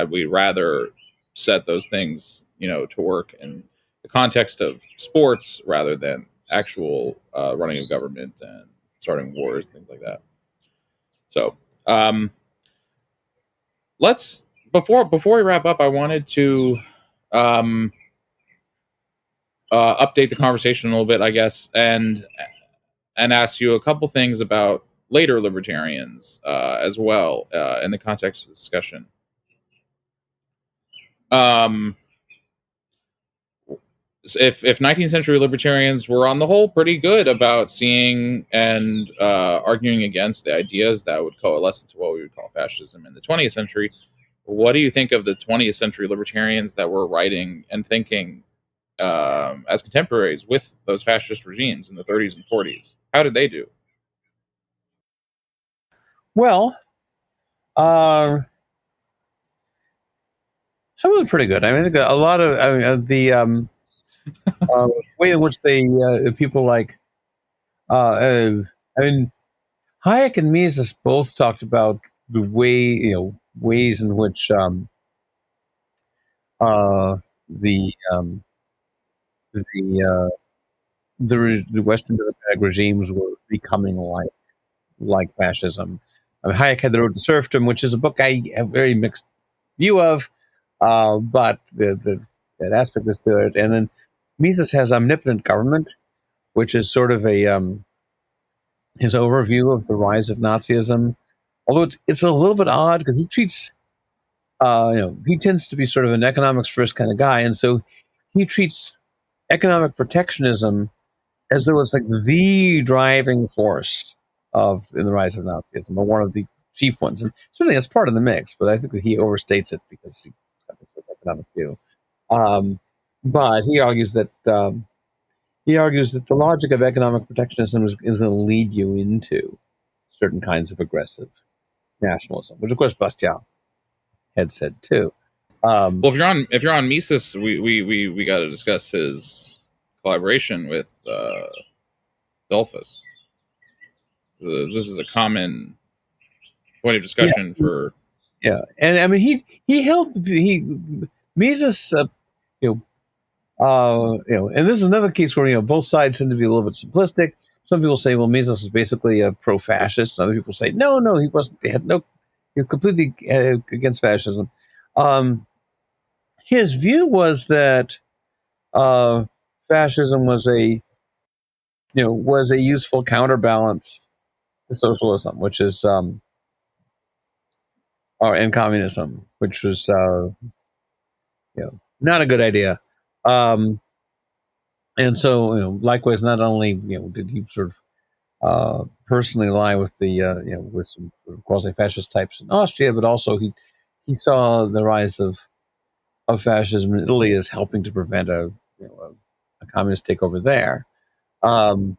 we'd rather set those things, to work in the context of sports rather than actual running of government and starting wars, things like that. So um, let's before we wrap up, I wanted to um, update the conversation a little bit, I guess, and ask you a couple things about later libertarians as well in the context of the discussion. Um, if 19th century libertarians were on the whole pretty good about seeing and arguing against the ideas that would coalesce into what we would call fascism in the 20th century, what do you think of the 20th century libertarians that were writing and thinking as contemporaries with those fascist regimes in the 30s and 40s? How did they do? Well, uh, some of them are pretty good. I mean, I think a lot of the way in which they people like I mean, Hayek and Mises both talked about the ways in which uh, the the the Western democratic regimes were becoming like fascism. I mean, Hayek had the Road to Serfdom, which is a book I have very mixed view of, but that aspect is good. And then Mises has Omnipotent Government, which is sort of a his overview of the rise of Nazism. Although it's a little bit odd because he treats, he tends to be sort of an economics first kind of guy, and so he treats economic protectionism as though it's like the driving force of in the rise of Nazism, or one of the chief ones. And certainly it's part of the mix, but I think that he overstates it because he's got this economic view. Um, but he argues that the logic of economic protectionism is going to lead you into certain kinds of aggressive nationalism, which of course Bastiat had said too. Um, Well, if you're on Mises, we got to discuss his collaboration with Dolphus. This is a common point of Yeah, discussion for. yeah, and I mean he Mises, and this is another case where both sides tend to be a little bit simplistic. Some people say, well, Mises was basically a pro-fascist. Other people say, no, he wasn't. He was completely against fascism. His view was that fascism was a useful counterbalance to socialism, which is and communism, which was not a good idea. Um, and so, likewise, not only did he sort of personally ally with the with some sort of quasi-fascist types in Austria, but also he saw the rise of fascism in Italy as helping to prevent a communist takeover there. Um,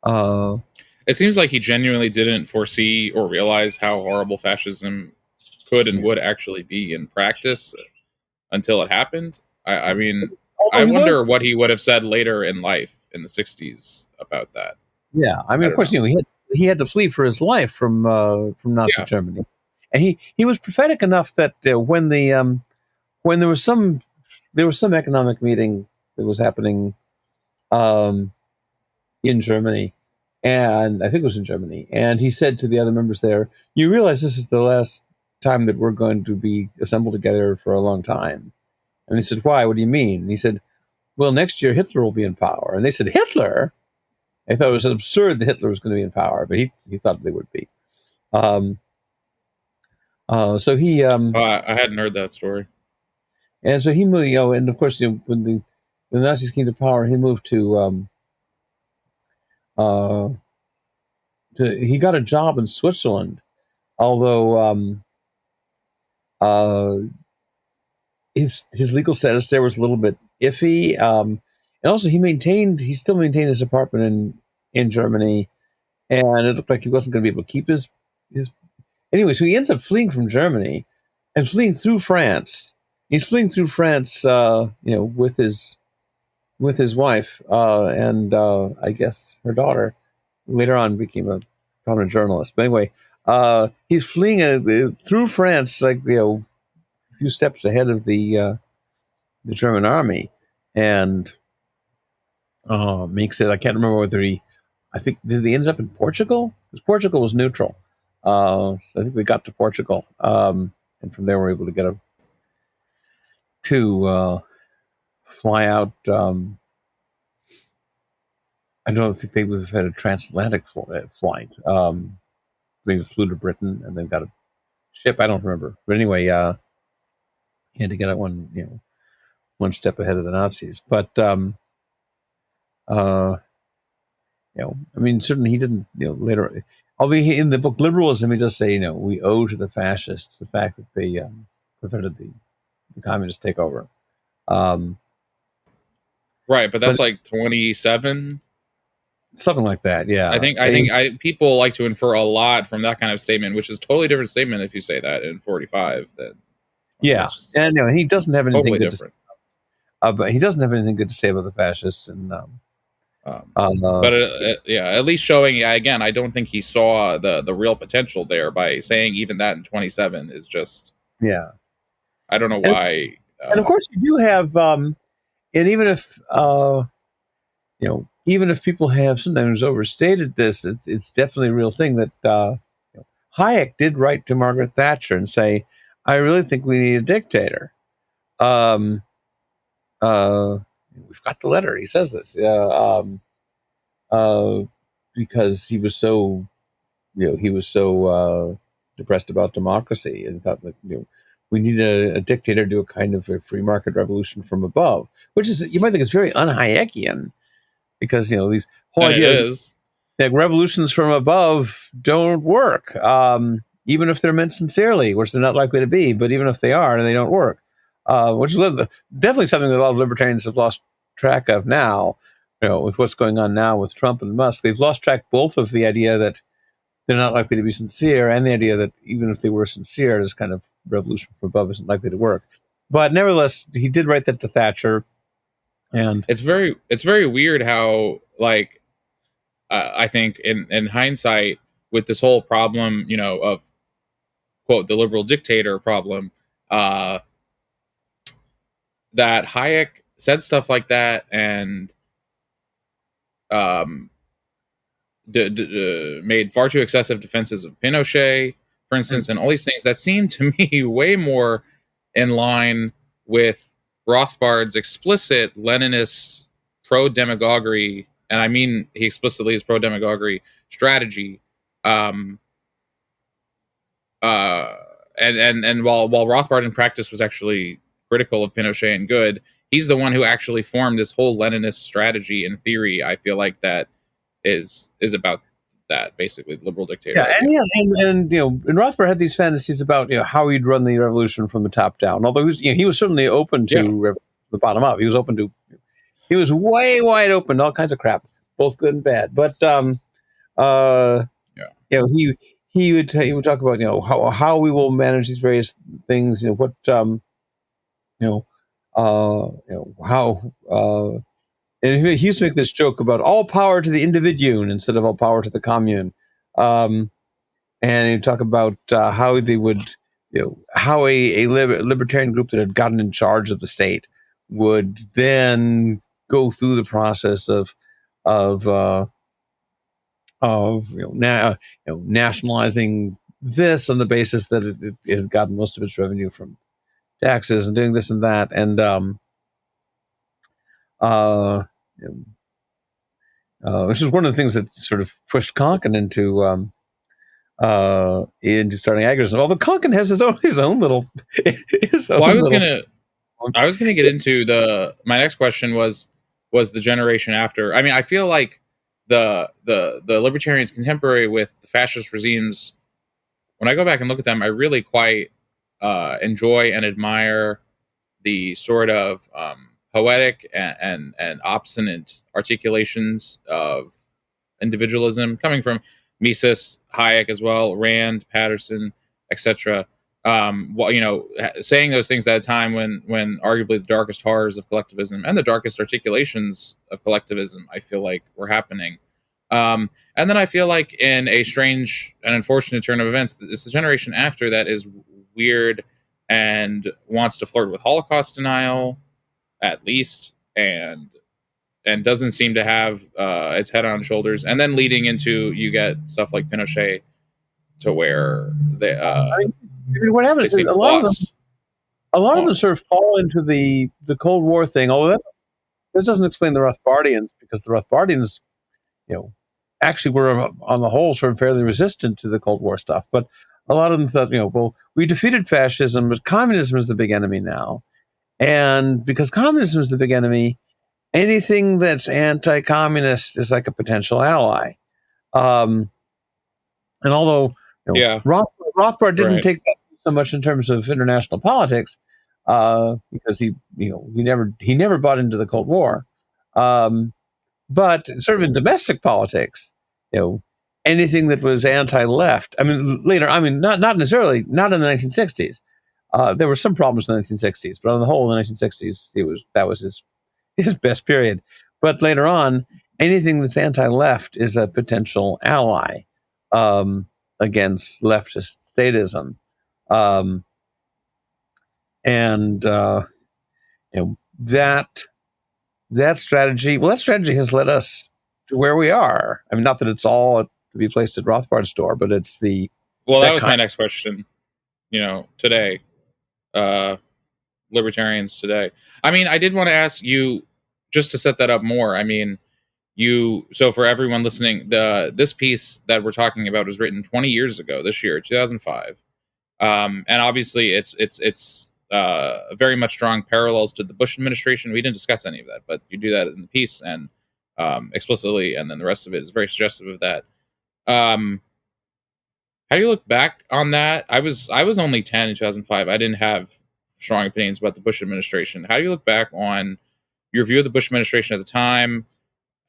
uh, It seems like he genuinely didn't foresee or realize how horrible fascism could and yeah. would actually be in practice until it happened. I mean, Although I he was, wonder what he would have said later in life in the 60s about that. yeah. I mean, I of don't course, know. he had to flee for his life from Nazi Yeah. Germany, and he was prophetic enough that when there was some economic meeting that was happening um, in Germany, and I think it was in Germany, and he said to the other members there, "You realize this is the last time that we're going to be assembled together for a long time." And they said, "Why? What do you mean?" And he said, "Well, next year Hitler will be in power." And they said, "Hitler?" They thought it was absurd that Hitler was going to be in power, but he thought they would be. Um, so he I hadn't heard that story. and so he moved, and of course, when the Nazis came to power, he moved uh, he got a job in Switzerland, although uh, his legal status there was a little bit iffy. And also, he still maintained his apartment in Germany, and it looked like he wasn't going to be able to keep his anyway. So he ends up fleeing from Germany and fleeing through France. He's fleeing through France, with his wife, and I guess her daughter. Later on, became a prominent journalist. But anyway, he's fleeing through France, like a few steps ahead of the German army, and makes it. I can't remember whether I think did they end up in Portugal? Because Portugal was neutral. So I think they got to Portugal, and from there were able to get to fly out. I don't think they would have had a transatlantic flight. They flew to Britain and then got a ship. I don't remember, but anyway, he had to get out one step ahead of the Nazis. But uh, I mean, certainly he didn't. Later, although in the book Liberalism, he does say, we owe to the fascists the fact that they prevented the communist takeover. Um, Right, but but that's like 27. something like that, I yeah. think I think I people like to infer a lot from that kind of statement, which is a totally different statement if you say that in 45. Then Yeah, that's just and he doesn't have anything totally good to say. different. But he doesn't have anything good to say about the fascists, and But yeah, at least showing, yeah, again, I don't think he saw the real potential there by saying even that in 27 is just, yeah, I don't know and why. of course you do have, and even if people have sometimes overstated this, it's definitely a real thing that Hayek did write to Margaret Thatcher and say, "I really think we need a dictator." Um, uh, we've got the letter. He says this uh, because he was so depressed about democracy and thought that we need a dictator to do a kind of a free market revolution from above, which is you might think is very un-Hayekian because these whole And it idea is. that revolutions from above don't work, even if they're meant sincerely, which they're not likely to be. But even if they are, they don't work, which is definitely something that a lot of libertarians have lost track of now. With what's going on now with Trump and Musk, they've lost track both of the idea that they're not likely to be sincere and the idea that even if they were sincere, this kind of revolution from above isn't likely to work. But nevertheless, he did write that to Thatcher, And it's very weird how, like, I think in hindsight, with this whole problem, of quote the liberal dictator problem, uh, that Hayek said stuff like that, and um, made far too excessive defenses of Pinochet, for instance, and all these things that seem to me way more in line with Rothbard's explicit Leninist pro-demagoguery, and I mean he explicitly is pro-demagoguery strategy. Um, uh, and while Rothbard in practice was actually critical of Pinochet and good, he's the one who actually formed this whole Leninist strategy and theory. I feel like that is about that, basically, the liberal dictator yeah, idea. and and Rothbard had these fantasies about how he'd run the revolution from the top down. Although he was certainly open Yeah, to the bottom up. He was way wide open to all kinds of crap, both good and bad. But yeah, he would talk about how we will manage these various things. What you know how and he used to make this joke about all power to the individuum instead of all power to the commune. Um, and he'd talk about how they would, how a libertarian group that had gotten in charge of the state would then go through the process of nationalizing this on the basis that it had gotten most of its revenue from taxes and doing this and that, and uh, which is one of the things that sort of pushed Konkin into starting agorism. Although Konkin has his own little his well, own little. I was gonna get into my next question was the generation after. I mean, I feel like the libertarians contemporary with the fascist regimes, when I go back and look at them, I really quite enjoy and admire the sort of poetic and obstinate articulations of individualism coming from Mises, Hayek as well, Rand, Patterson, etc. Well, saying those things at a time when arguably the darkest horrors of collectivism and the darkest articulations of collectivism, I feel like, were happening. And then I feel like, in a strange and unfortunate turn of events, it's the generation after that is weird and wants to flirt with Holocaust denial, at least, and doesn't seem to have its head on shoulders. And then leading into, you get stuff like Pinochet, to where What they happens is seem lost. a lot of them Lost. sort of fall into the Cold War thing. Although that doesn't explain the Rothbardians, because the Rothbardians, you know, actually were on the whole sort of fairly resistant to the Cold War stuff. But a lot of them thought, well, we defeated fascism, but communism is the big enemy now. And because communism is the big enemy, anything that's anti-communist is like a potential ally. Um, and although Yeah. Rothbard didn't Right. take that so much in terms of international politics, because he never bought into the Cold War, but sort of in domestic politics, you know, anything that was anti-left. I mean, later, I mean, not necessarily, not in the 1960s. There were some problems in the 1960s, but on the whole, in the 1960s, that was his best period. But later on, anything that's anti-left is a potential ally um, against leftist statism, um, and that strategy. Well, that strategy has led us to where we are. I mean, not that it's all to be placed at Rothbard's door, but it's Well, that that was kind. my next question. Today, uh, libertarians today. I mean, I did want to ask you, just to set that up more. I mean, so for everyone listening, this piece that we're talking about was written 20 years ago, this year, 2005. And obviously it's very much drawing parallels to the Bush administration. We didn't discuss any of that, but you do that in the piece, and explicitly, and then the rest of it is very suggestive of that. Um, how do you look back on that? I was only 10 in 2005. I didn't have strong opinions about the Bush administration. How do you look back on your view of the Bush administration at the time?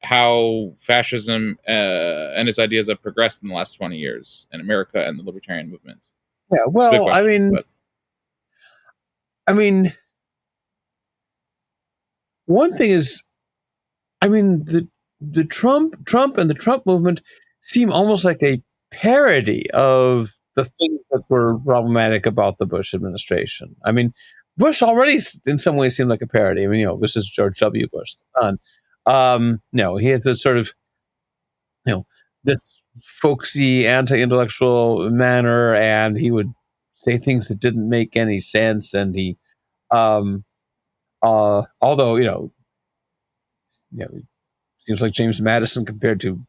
How fascism and its ideas have progressed in the last 20 years in America and the libertarian movement? Yeah. It's a big Well, question, but I mean, one thing is, I mean, the Trump and the Trump movement seem almost like a parody of the things that were problematic about the Bush administration. I mean, Bush already, in some ways, seemed like a parody. I mean, this is George W. Bush, the son. No, he had this sort of, this folksy, anti-intellectual manner, and he would say things that didn't make any sense. And he, although seems like James Madison compared to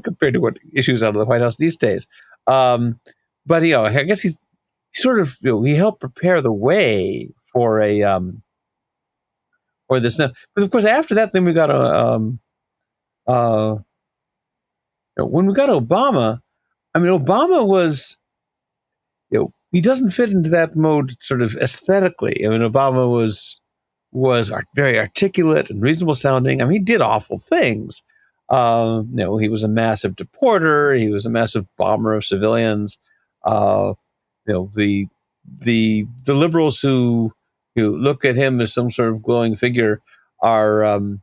compared to what issues out of the White House these days. But I guess he's sort of he helped prepare the way for a for this. But of course, after that, then we got when we got Obama. I mean, Obama was he doesn't fit into that mode sort of aesthetically. I mean, Obama was very articulate and reasonable sounding. I mean, he did awful things. He was a massive deporter. He was a massive bomber of civilians. The liberals who look at him as some sort of glowing figure are, I mean,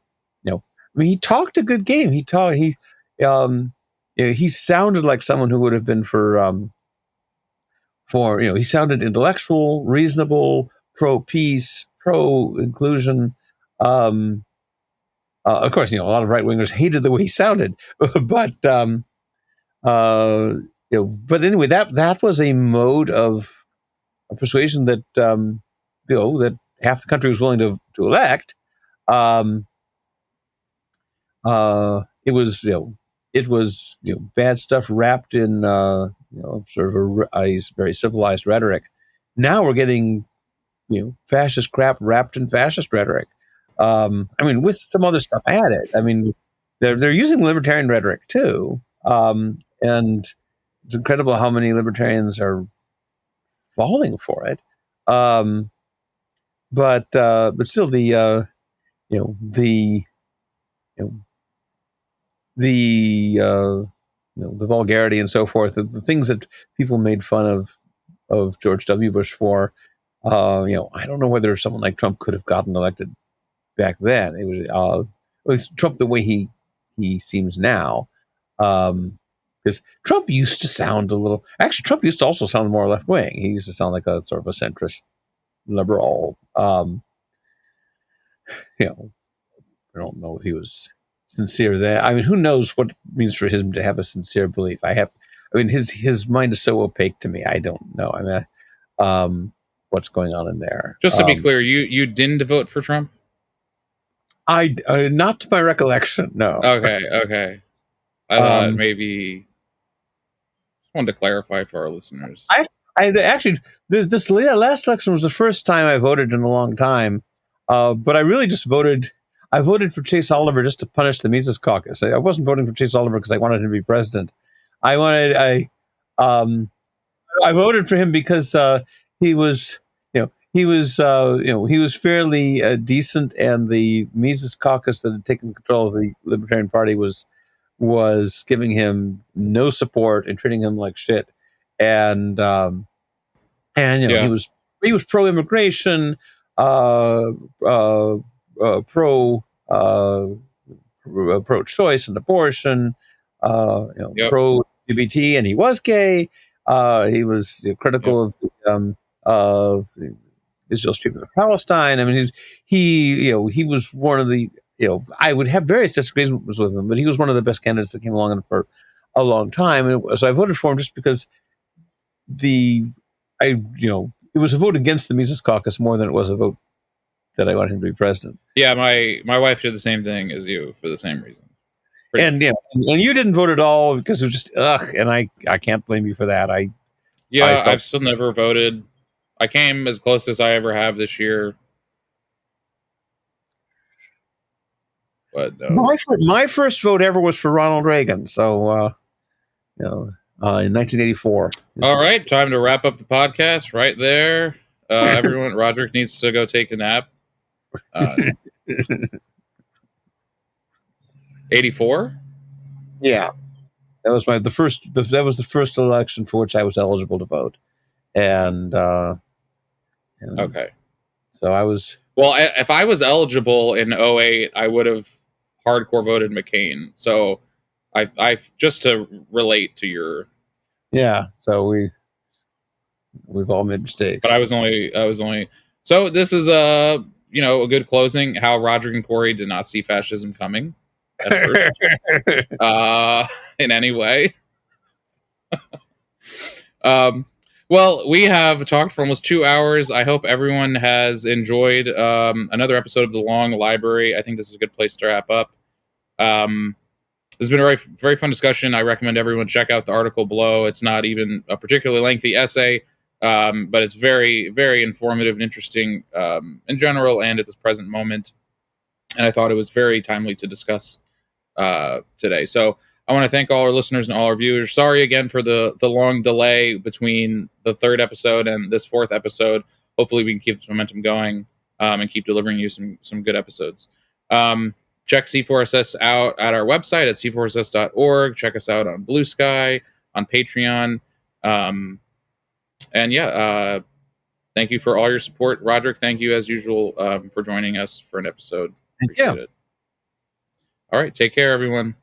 he talked a good game. He sounded like someone who would have been he sounded intellectual, reasonable, pro peace, pro inclusion. Of course, a lot of right wingers hated the way he sounded, but but anyway, that was a mode of persuasion that that half the country was willing to elect. It was bad stuff wrapped in sort of a very civilized rhetoric. Now we're getting fascist crap wrapped in fascist rhetoric. I mean, with some other stuff added. I mean, they're using libertarian rhetoric too, and it's incredible how many libertarians are falling for it. But still, the the vulgarity and so forth, the things that people made fun of George W. Bush for. I don't know whether someone like Trump could have gotten elected back then. It was Trump the way he seems now. Because Trump used to sound a little. Actually, Trump used to also sound more left wing. He used to sound like a sort of a centrist liberal. I don't know if he was sincere there. I mean, who knows what it means for him to have a sincere belief? I mean, his mind is so opaque to me. I don't know. I mean, what's going on in there? Just to be clear, you didn't vote for Trump? I not to my recollection. No. Okay. I thought maybe. Wanted to clarify for our listeners. I actually this last election was the first time I voted in a long time, but I really just voted. I voted for Chase Oliver just to punish the Mises Caucus. I wasn't voting for Chase Oliver because I wanted him to be president. I voted for him because he was he was fairly decent, and the Mises Caucus that had taken control of the Libertarian Party was giving him no support and treating him like shit. And he was pro immigration, pro choice and abortion, pro LGBT, and he was gay. He was critical of Israel's treatment of Palestine. I mean, he was one of the I would have various disagreements with him, but he was one of the best candidates that came along for a long time, and so I voted for him just because it was a vote against the Mises Caucus more than it was a vote that I wanted him to be president. Yeah, my wife did the same thing as you for the same reason. And you didn't vote at all because it was just and I can't blame you for that. I've still never voted. I came as close as I ever have this year. But my first vote ever was for Ronald Reagan. So in 1984. All right, time to wrap up the podcast right there. Everyone, Roderick needs to go take a nap. 84? Yeah, that was that was the first election for which I was eligible to vote, and okay. So I was Well, if I was eligible in '08, I would have hardcore voted McCain. So I just to relate to your. Yeah, so we've all made But mistakes. I was only. So this is a a good closing. How Roderick and Corey did not see fascism coming at first, in any way. Well, we have talked for almost 2 hours. I hope everyone has enjoyed another episode of the Long Library. I think this is a good place to wrap up. This has been a very, very fun discussion. I recommend everyone check out the article below. It's not even a particularly lengthy essay, but it's very, very informative and interesting in general and at this present moment. And I thought it was very timely to discuss today. So I want to thank all our listeners and all our viewers. Sorry again for the long delay between the third episode and this fourth episode. Hopefully we can keep this momentum going and keep delivering you some good episodes. Check C4SS out at our website at c4ss.org. Check us out on Blue Sky, on Patreon. And yeah, thank you for all your support. Roderick, thank you as usual for joining us for an episode. Thank Appreciate you. it. All right, take care, everyone.